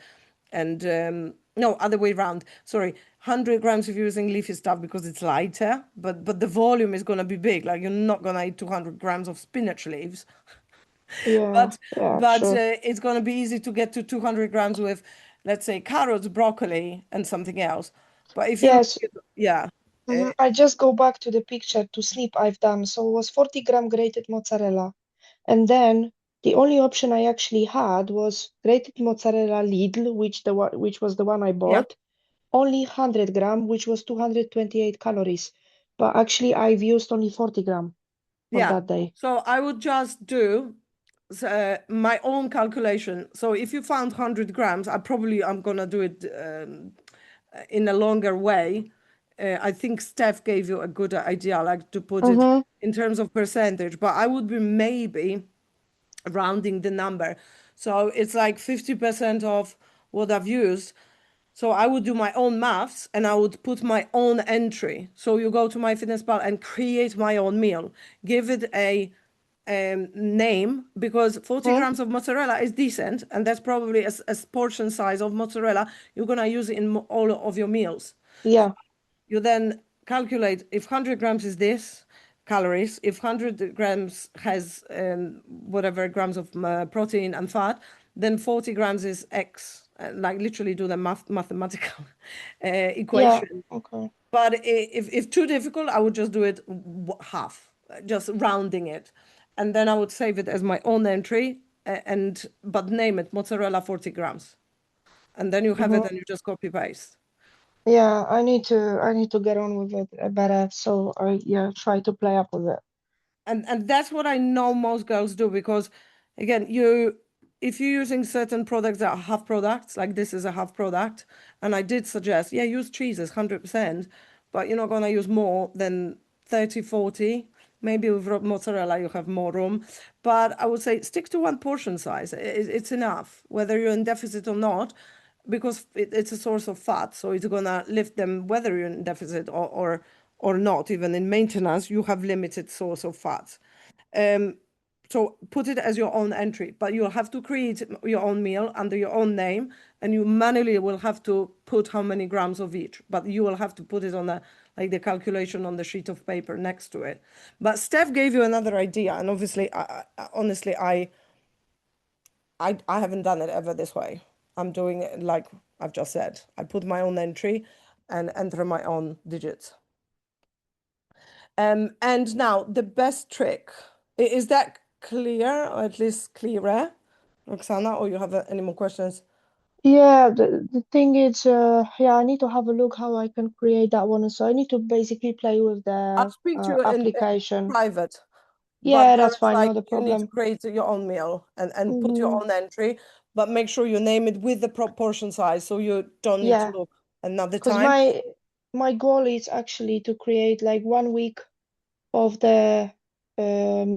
no, other way around. Sorry, 100 grams if you're using leafy stuff because it's lighter, but the volume is gonna be big. Like you're not gonna eat 200 grams of spinach leaves. Yeah, But yeah, but sure. it's going to be easy to get to 200 grams with, let's say, carrots, broccoli, and something else. But if you look Yes. at, yeah, I just go back to the picture to snip I've done. So it was 40-gram grated mozzarella. And then the only option I actually had was grated mozzarella Lidl, which was the one I yeah, bought, only 100 gram, which was 228 calories. But actually, I've used only 40 gram on yeah. that day. So I would just do my own calculation. So if you found 100 grams, I'm gonna do it in a longer way. I think Steph gave you a good idea, like to put it Mm-hmm. in terms of percentage, but I would be maybe rounding the number. So it's like 50% of what I've used. So I would do my own maths and I would put my own entry. So you go to MyFitnessPal and create my own meal. Give it a name because 40 grams of mozzarella is decent and that's probably a portion size of mozzarella you're going to use it in all of your meals. Yeah. You then calculate if 100 grams is this calories, if 100 grams has whatever grams of protein and fat, then 40 grams is X. Like literally do the mathematical Yeah. equation. Okay. But if too difficult, I would just do it half, just rounding it. And then I would save it as my own entry but name it mozzarella 40 grams. And then you have it Mm-hmm. and you just copy paste. Yeah, I need to get on with it better. So I try to play up with it. And that's what I know most girls do because again, if you're using certain products that are half products, like this is a half product, and I did suggest, yeah, use cheeses 100%, but you're not gonna use more than 30, 40. Maybe with mozzarella you have more room, but I would say stick to one portion size. It's enough, whether you're in deficit or not, because it's a source of fat, so it's gonna lift them whether you're in deficit or not. Even in maintenance, you have limited source of fats. So put it as your own entry, but you'll have to create your own meal under your own name, and you manually will have to put how many grams of each. But you will have to put it on the calculation on the sheet of paper next to it. But Steph gave you another idea, and obviously, honestly, I haven't done it ever this way. I'm doing it like I've just said. I put my own entry and enter my own digits. And now the best trick, is that clear or at least clearer, Roxana, or you have any more questions? Yeah, the thing is, I need to have a look how I can create that one. So I need to basically play with I'll the speak to you in application. private, but Yeah, there that's is fine, like not a you need to problem. create your own meal and put your Mm-hmm. own entry, but make sure you name it with the proportion size so you don't need to Yeah, look another because time. my goal is actually to create like 1 week of the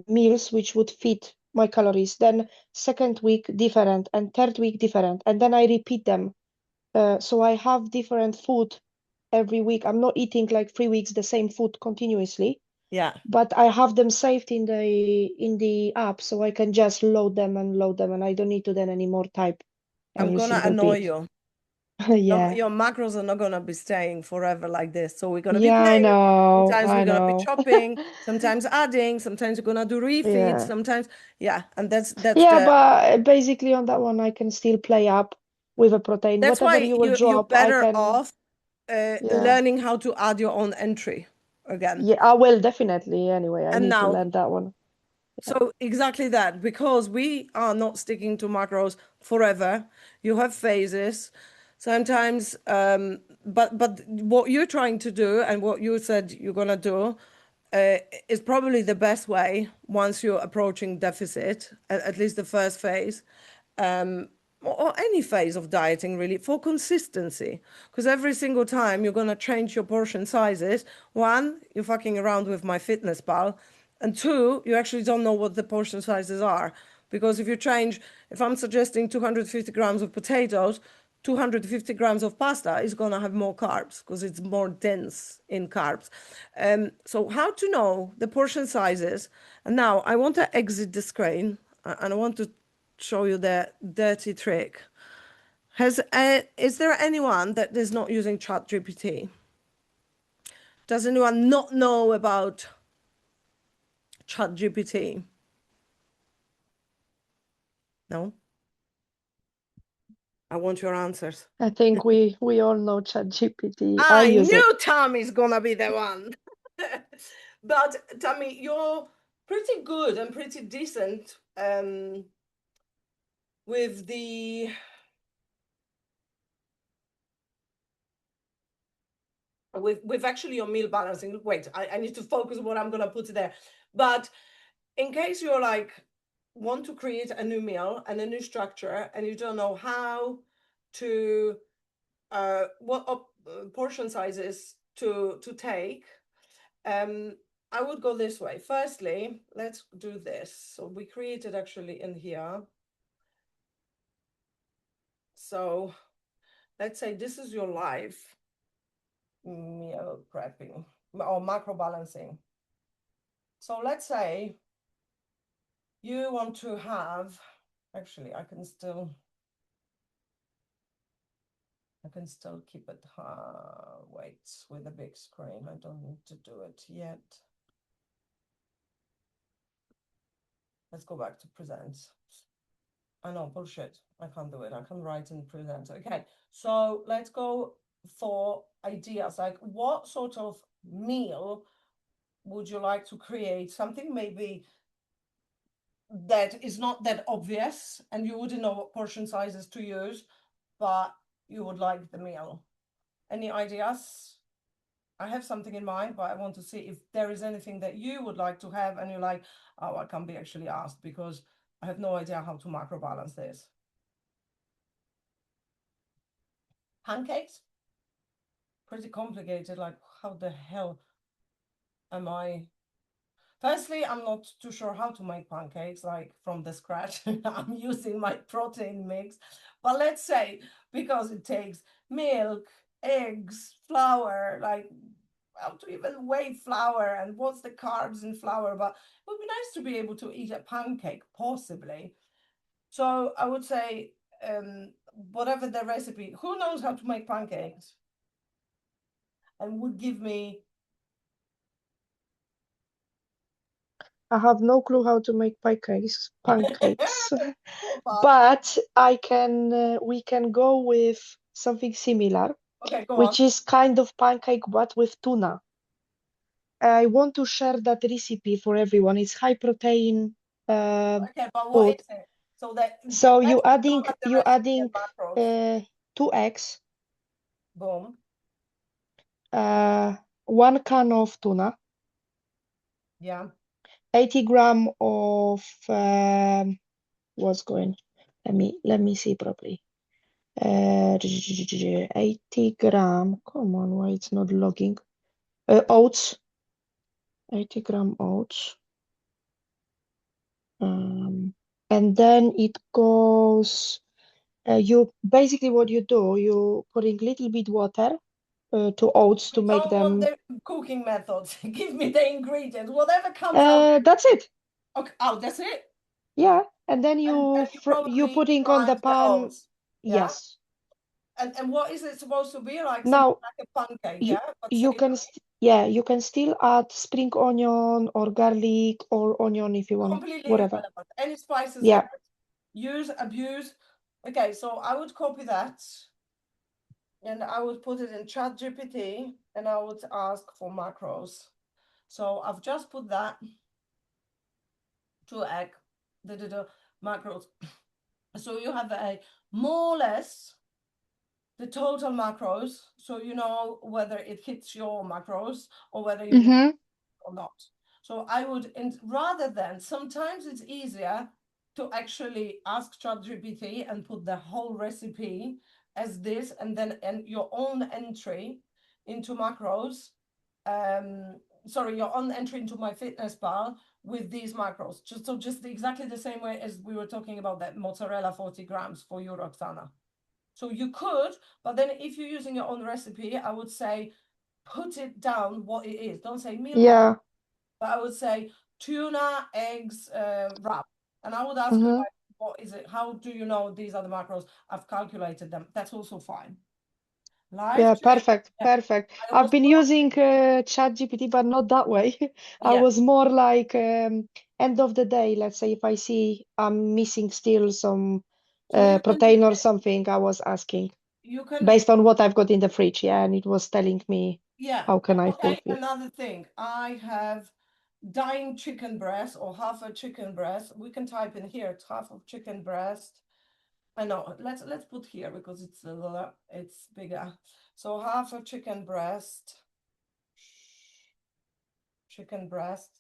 meals which would fit my calories. Then second week different, and third week different, and then I repeat them. So I have different food every week. I'm not eating like 3 weeks the same food continuously. Yeah. but I have them saved in the app, so I can just load them, and I don't need to then anymore type I'm any gonna single annoy bit. you. Yeah. Your macros are not gonna be staying forever like this. So we're gonna be Yeah, I playing. know. Sometimes I we're gonna be know. chopping, sometimes adding, sometimes we're gonna do refeeds, Yeah. sometimes and that's Yeah, the but basically on that one I can still play up with a protein. that's Whatever why you will you're drop, I better can. off Yeah. learning how to add your own entry again. Yeah, I will definitely anyway. I And need to now, learn that one. so exactly that, because we are not sticking to macros forever. You have phases. Sometimes, but what you're trying to do and what you said you're gonna do is probably the best way once you're approaching deficit, at least the first phase, or any phase of dieting really, for consistency. Because every single time you're gonna change your portion sizes, one, you're fucking around with MyFitnessPal, and two, you actually don't know what the portion sizes are. Because if I'm suggesting 250 grams of potatoes, 250 grams of pasta is going to have more carbs because it's more dense in carbs. So how to know the portion sizes? And now I want to exit the screen and I want to show you the dirty trick. Is there anyone that is not using ChatGPT? Does anyone not know about ChatGPT? No? I want your answers. I think we all know ChatGPT. I I use it. knew Tommy's gonna be the one. But Tommy, you're pretty good and pretty decent with with actually your meal balancing. Wait, I need to focus on what I'm gonna put there. But in case you're like want to create a new meal and a new structure and you don't know how to portion sizes to take, I would go this way. Firstly, let's do this. So we created actually in here. So let's say this is your life meal prepping or macro balancing. So let's say you want to have, actually I can still keep it, wait, with a big screen. I don't need to do it yet. Let's go back to present. I know, bullshit. I can't do it. I can write and present. Okay, so let's go for ideas. Like, what sort of meal would you like to create? Something maybe that is not that obvious and you wouldn't know what portion sizes to use, but you would like the meal. Any ideas? I have something in mind, but I want to see if there is anything that you would like to have and you're like, oh, I can't be actually asked because I have no idea how to macro balance this. Pancakes? Pretty complicated. Like, how the hell am I? Firstly, I'm not too sure how to make pancakes like from the scratch. I'm using my protein mix. But let's say because it takes milk, eggs, flour, like how to even weigh flour and what's the carbs in flour. But it would be nice to be able to eat a pancake, possibly. So I would say, whatever the recipe, who knows how to make pancakes? And would give me I have no clue how to make pancakes, but but we can go with something similar, okay, go on. which is kind of pancake but with tuna. I want to share that recipe for everyone. It's high protein Okay, but what food. is it? So that So let's you're adding look at the you're recipe and adding macros. 2 eggs, Boom. 1 can of tuna, Yeah. 80 gram of what's going. Let me see properly. 80 gram. Come on, why it's not logging? Oats. 80 gram oats. And then it goes. You basically what you do, you putting little bit water to oats to make Don't want them. the cooking methods. Give me the ingredients, whatever comes out. That's it. Okay. Oh, that's it. Yeah, and then And you you probably putting on the grind pan. oats. Yeah. Yes. And what is it supposed to be like? Now Something like a pancake, you yeah? But you say- can you can still add spring onion or garlic or onion if you want, completely whatever. irrelevant. Any spices Yeah. there, use, abuse. Okay, so I would copy that and I would put it in ChatGPT and I would ask for macros. So I've just put that to egg, the macros. So you have a more or less the total macros, so you know whether it hits your macros or whether you need Mm-hmm. or not. So I would, rather than, sometimes it's easier to actually ask ChatGPT and put the whole recipe as this, and then your own entry into macros. Sorry, your own entry into MyFitnessPal with these macros. Just exactly the same way as we were talking about that mozzarella 40 grams for you, Roxana. So you could, but then if you're using your own recipe, I would say put it down what it is. Don't say meal, Yeah. but I would say tuna, eggs, wrap. And I would ask you, Mm-hmm. like, what is it? How do you know these are the macros? I've calculated them. That's also fine. Live Yeah, chat. perfect, Yeah. perfect. I I've been also, using ChatGPT, but not that way. I yeah, was more like end of the day, let's say if I see I'm missing still some so you can do protein or this. something, I was asking You can, based on what I've got in the fridge, yeah, and it was telling me yeah. how can I Okay, fulfill. another thing. I have dying chicken breast or half a chicken breast. We can type in here, it's half of chicken breast. I know. Let's put here because it's bigger. So half a chicken breast. Chicken breast.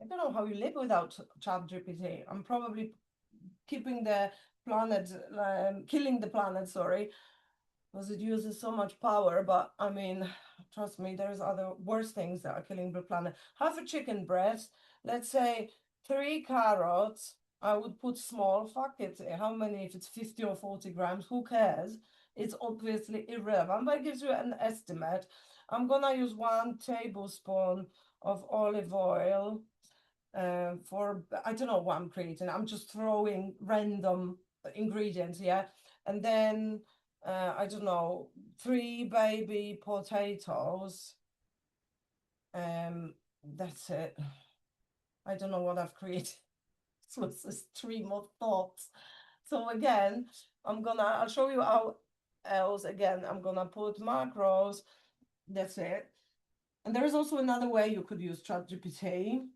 I don't know how you live without ChatGPT. I'm probably keeping the planet, killing the planet. Sorry, because it uses so much power. But I mean, trust me, there's other worse things that are killing the planet. Half a chicken breast. Let's say 3 carrots. I would put small, fuck it, how many, if it's 50 or 40 grams, who cares? It's obviously irrelevant, but it gives you an estimate. I'm gonna use 1 tablespoon of olive oil for, I don't know what I'm creating. I'm just throwing random ingredients, yeah? And then, I don't know, 3 baby potatoes. That's it. I don't know what I've created. So it's a stream of thoughts. So again, I'll show you how else. Again, I'm gonna put macros. That's it. And there is also another way you could use ChatGPT,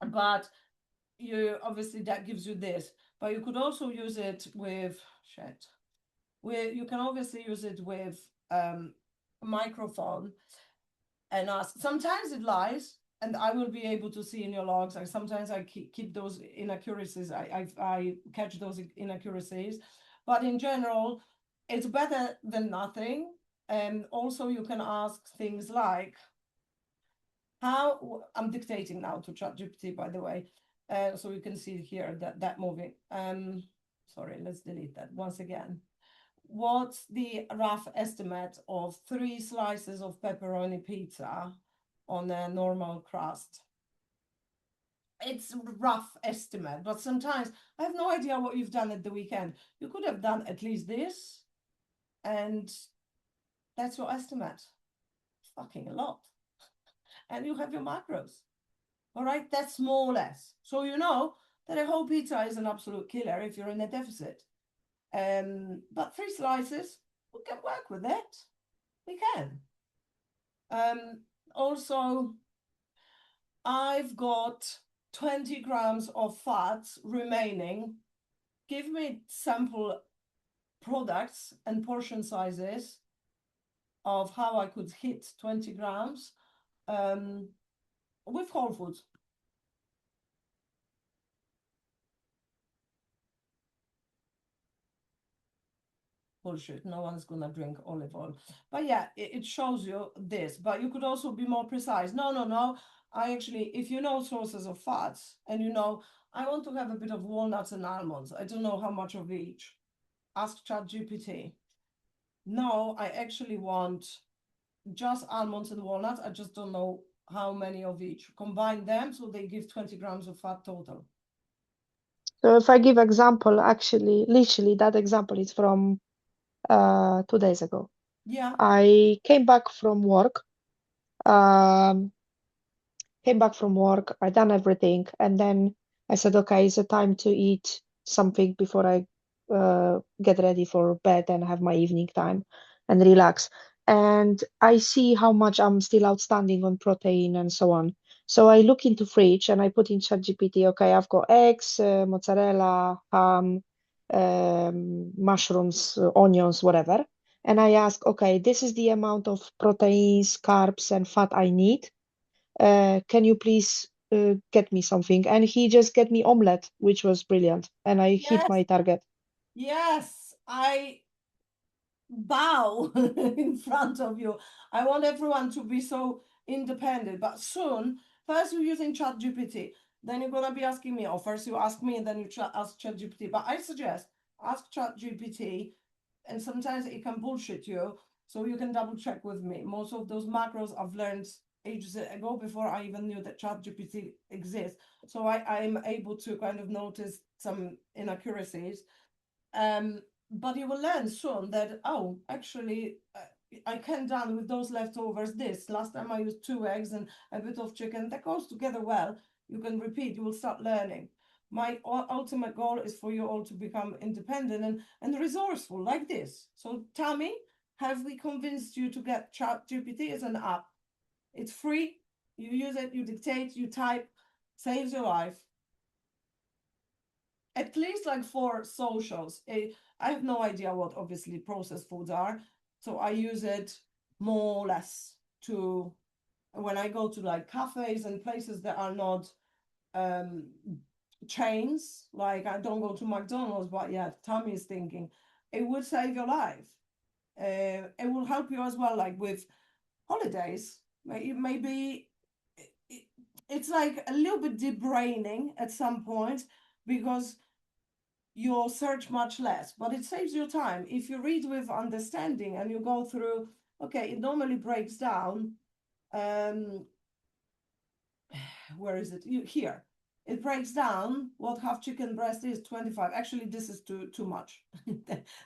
but you obviously that gives you this. But you could also use it with you can obviously use it with a microphone and ask. Sometimes it lies, and I will be able to see in your logs. And sometimes I keep those inaccuracies. I catch those inaccuracies, but in general, it's better than nothing. And also, you can ask things like, "How?" I'm dictating now to ChatGPT, by the way, so you can see here that movie. Sorry, let's delete that once again. What's the rough estimate of 3 slices of pepperoni pizza on a normal crust? It's a rough estimate, but sometimes I have no idea what you've done at the weekend. You could have done at least this, and that's your estimate. Fucking a lot. And you have your macros. All right, that's more or less. So you know that a whole pizza is an absolute killer if you're in a deficit. But 3 slices, we can work with it. We can. Also, I've got 20 grams of fats remaining. Give me sample products and portion sizes of how I could hit 20 grams with Whole Foods. Bullshit, no one's gonna drink olive oil. But yeah, it shows you this, but you could also be more precise. No. I actually, if you know sources of fats and you know, I want to have a bit of walnuts and almonds. I don't know how much of each. Ask ChatGPT. no, I actually want just almonds and walnuts. I just don't know how many of each. Combine them so they give 20 grams of fat total. So if I give example, actually, literally that example is from 2 days ago. Yeah. I came back from work. Um, I done everything, and then I said, okay, it's a time to eat something before I get ready for bed and have my evening time and relax. And I see how much I'm still outstanding on protein and so on. So I look into fridge and I put in ChatGPT, okay, I've got eggs, mozzarella, ham, mushrooms, onions, whatever. And I ask, okay, this is the amount of proteins, carbs, and fat I need. Can you please get me something? And he just get me omelette, which was brilliant. And I hit Yes. my target. Yes, I bow in front of you. I want everyone to be so independent, but soon, first you're using ChatGPT, then you're gonna be asking me, or first you ask me and then you ask ChatGPT. But I suggest ask ChatGPT, and sometimes it can bullshit you, so you can double check with me. Most of those macros I've learned ages ago before I even knew that ChatGPT exists. So I'm able to kind of notice some inaccuracies. But you will learn soon that, oh, actually, I can done with those leftovers this. Last time I used 2 eggs and a bit of chicken. That goes together well. You can repeat, you will start learning. My ultimate goal is for you all to become independent and resourceful like this. So tell me, have we convinced you to get ChatGPT as an app? It's free. You use it, you dictate, you type, saves your life. At least like for socials. I have no idea what obviously processed foods are, so I use it more or less to when I go to like cafes and places that are not chains. Like I don't go to McDonald's, but yeah, Tommy is thinking it would save your life. It will help you as well, like with holidays. Maybe it's like a little bit debraining at some point because you'll search much less, but it saves you time. If you read with understanding and you go through, okay, it normally breaks down. Where is it? Here. It breaks down what half chicken breast is 25. Actually, this is too much.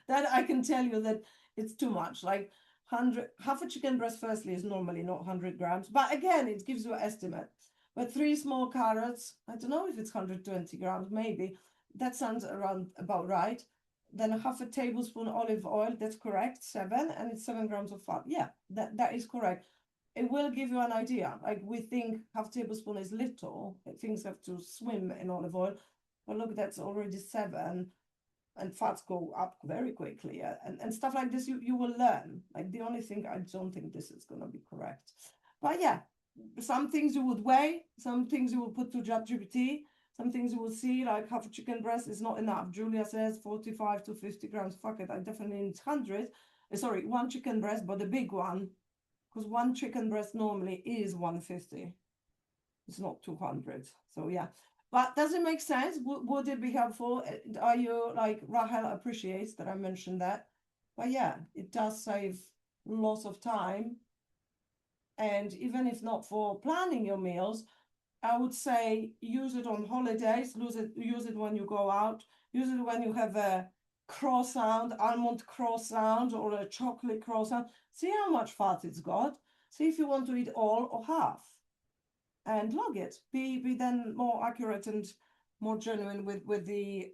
That I can tell you that it's too much. Like 100, half a chicken breast firstly is normally not 100 grams, but again, it gives you an estimate. But 3 small carrots, I don't know if it's 120 grams, maybe. That sounds around about right. Then a half a tablespoon olive oil, that's correct, 7, and it's 7 grams of fat. Yeah, that is correct. It will give you an idea. Like we think half tablespoon is little, things have to swim in olive oil. But look, that's already 7, and fats go up very quickly. And stuff like this, you will learn. Like the only thing, I don't think this is gonna be correct. But yeah, some things you would weigh, some things you will put to ChatGPT, some things you will see, like half a chicken breast is not enough. Julia says 45 to 50 grams. Fuck it, I definitely need 100. Sorry, 1 chicken breast, but the big one, because 1 chicken breast normally is 150. It's not 200. So yeah. But does it make sense? Would it be helpful? Are you like Rahel appreciates that I mentioned that? But yeah, it does save lots of time. And even if not for planning your meals, I would say use it on holidays, use it when you go out, use it when you have a croissant, almond croissant or a chocolate croissant. See how much fat it's got. See if you want to eat all or half. And log it. Be then more accurate and more genuine with the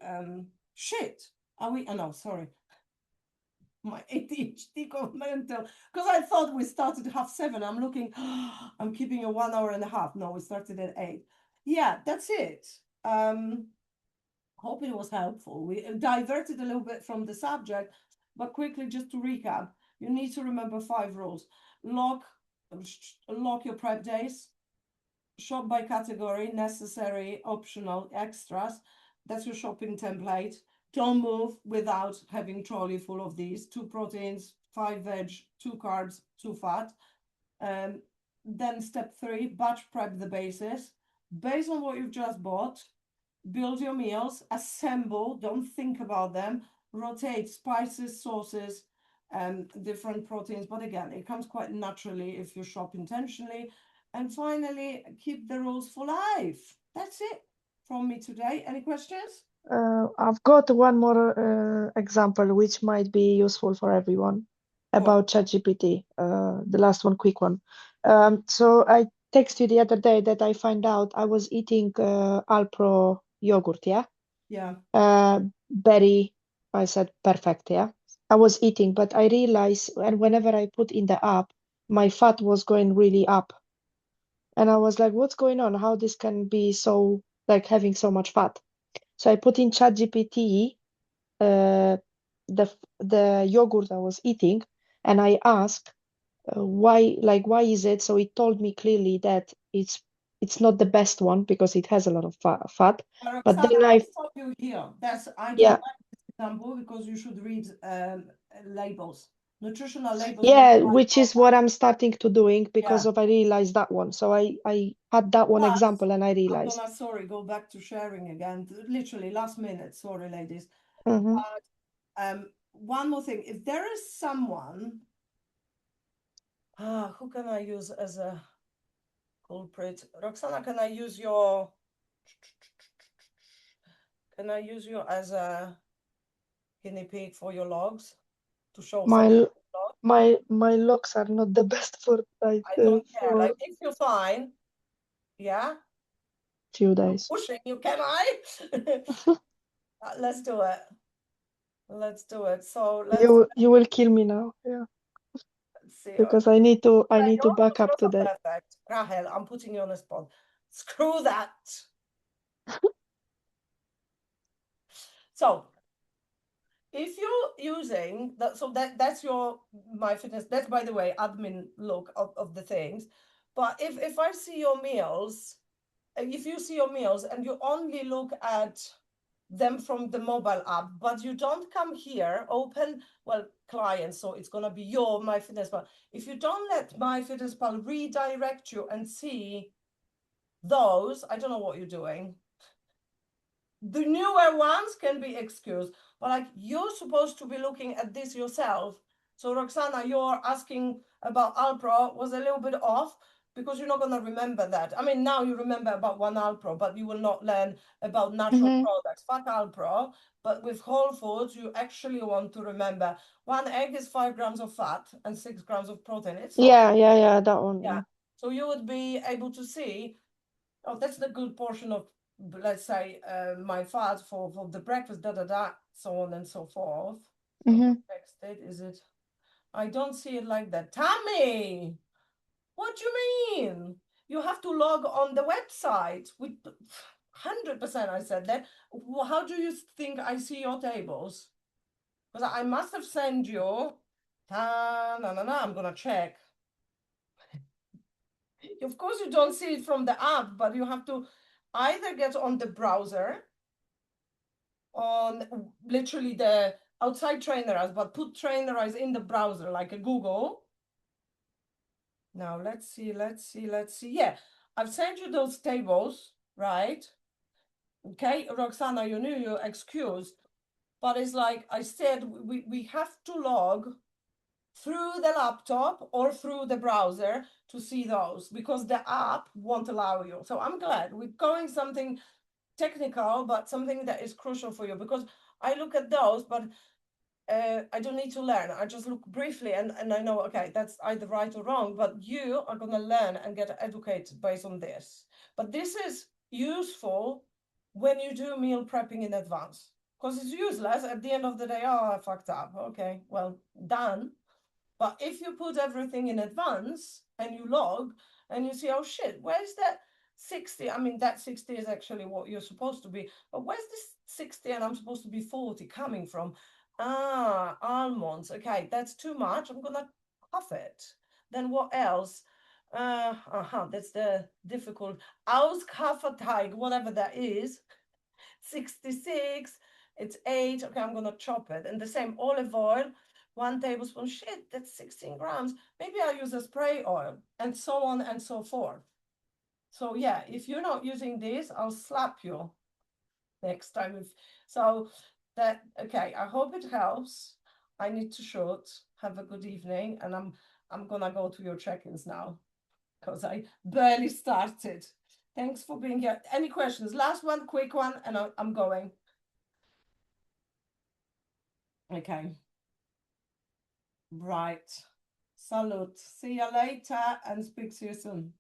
shit. Are we? Oh no, sorry. My ADHD mental, because I thought we started at 7:30. I'm looking, I'm keeping a 1 hour and a half. No, we started at 8. Yeah, that's it. Hope it was helpful. We diverted a little bit from the subject, but quickly just to recap, you need to remember 5 rules. Lock your prep days. Shop by category, necessary, optional, extras. That's your shopping template. Don't move without having trolley full of these. 2 proteins, 5 veg, 2 carbs, 2 fat. Then step 3, batch prep the bases. Based on what you've just bought, build your meals, assemble, don't think about them, rotate spices, sauces, different proteins. But again, it comes quite naturally if you shop intentionally. And finally, keep the rules for life. That's it from me today. Any questions? I've got one more example which might be useful for everyone about ChatGPT. The last one, quick one. So I texted you the other day that I find out I was eating Alpro yogurt, yeah? Yeah. Berry, I said perfect, yeah? I was eating, but I realized, and whenever I put in the app, my fat was going really up. And I was like, what's going on? How this can be so, like, having so much fat? So I put in ChatGPT the yogurt I was eating, and I asked why is it? So it told me clearly that it's not the best one because it has a lot of fat. But then Roxana, I I'll stop you here. I don't yeah like this example because you should read labels, nutritional labels. yeah, They which is what I'm starting to doing because Yeah. of I realized that one. So I had that one But example and I I'm realized. gonna, sorry, go back to sharing again. Literally last minute. Sorry, ladies. Mhm. One more thing. If there is someone, who can I use as a culprit? Roxana, can I use you as a guinea pig for your logs to show My something? l- my locks are not the best for like I don't care. for Like if you're fine, yeah, few days. pushing you, can I? Let's do it. Let's do it. So let's You will kill me now, yeah, see. because I need to You're back up so today. perfect. Rahel, I'm putting you on the spot. Screw that. So if you're using that, so that's your my fitness. That's, by the way, admin look of the things. But if I see your meals, if you see your meals and you only look at them from the mobile app, but you don't come here, open, well, clients, so it's gonna be your MyFitnessPal. If you don't let MyFitnessPal redirect you and see those, I don't know what you're doing. The newer ones can be excused, but like you're supposed to be looking at this yourself. So Roxana, you're asking about Alpro was a little bit off because you're not going to remember that. I mean, now you remember about one Alpro, but you will not learn about natural Mhm. products. Fuck Alpro, but with Whole Foods, you actually want to remember one egg is 5 grams of fat and 6 grams of protein. It's not. Yeah, that one. Yeah. So you would be able to see, oh, that's the good portion of, let's say, my fat for the breakfast, so on and so forth. Mhm. Next date, is it? I don't see it like that. Tammy, what do you mean? You have to log on the website with 100%. I said that. How do you think I see your tables? Because I must have sent you. I'm gonna check. Of course, you don't see it from the app, but you have to either get on the browser, on literally the outside Trainerize, but put Trainerize in the browser like a Google. Now let's see. Yeah, I've sent you those tables, right? Okay, Roxana, you knew you excused, but it's like I said, we have to log through the laptop or through the browser to see those because the app won't allow you. So I'm glad we're going something technical, but something that is crucial for you because I look at those, but I don't need to learn. I just look briefly and I know, okay, that's either right or wrong, but you are going to learn and get educated based on this. But this is useful when you do meal prepping in advance because it's useless at the end of the day. Oh, I fucked up. Okay, well, done. But if you put everything in advance and you log and you see, oh shit, where's that 60? I mean, that 60 is actually what you're supposed to be. But where's this 60 and I'm supposed to be 40 coming from? Ah, almonds. Okay, that's too much. I'm gonna half it. Then what else? That's the difficult. Aushaferteig, whatever that is. 66. It's 8. Okay, I'm gonna chop it. And the same olive oil. 1 tablespoon. Shit, that's 16 grams. Maybe I'll use a spray oil and so on and so forth. So yeah, if you're not using this, I'll slap you next time. So that, okay, I hope it helps. I need to shoot. Have a good evening, and I'm gonna go to your check-ins now because I barely started. Thanks for being here. Any questions? Last one, quick one, and I'm going. Okay. Right. Salute. See you later and speak to you soon.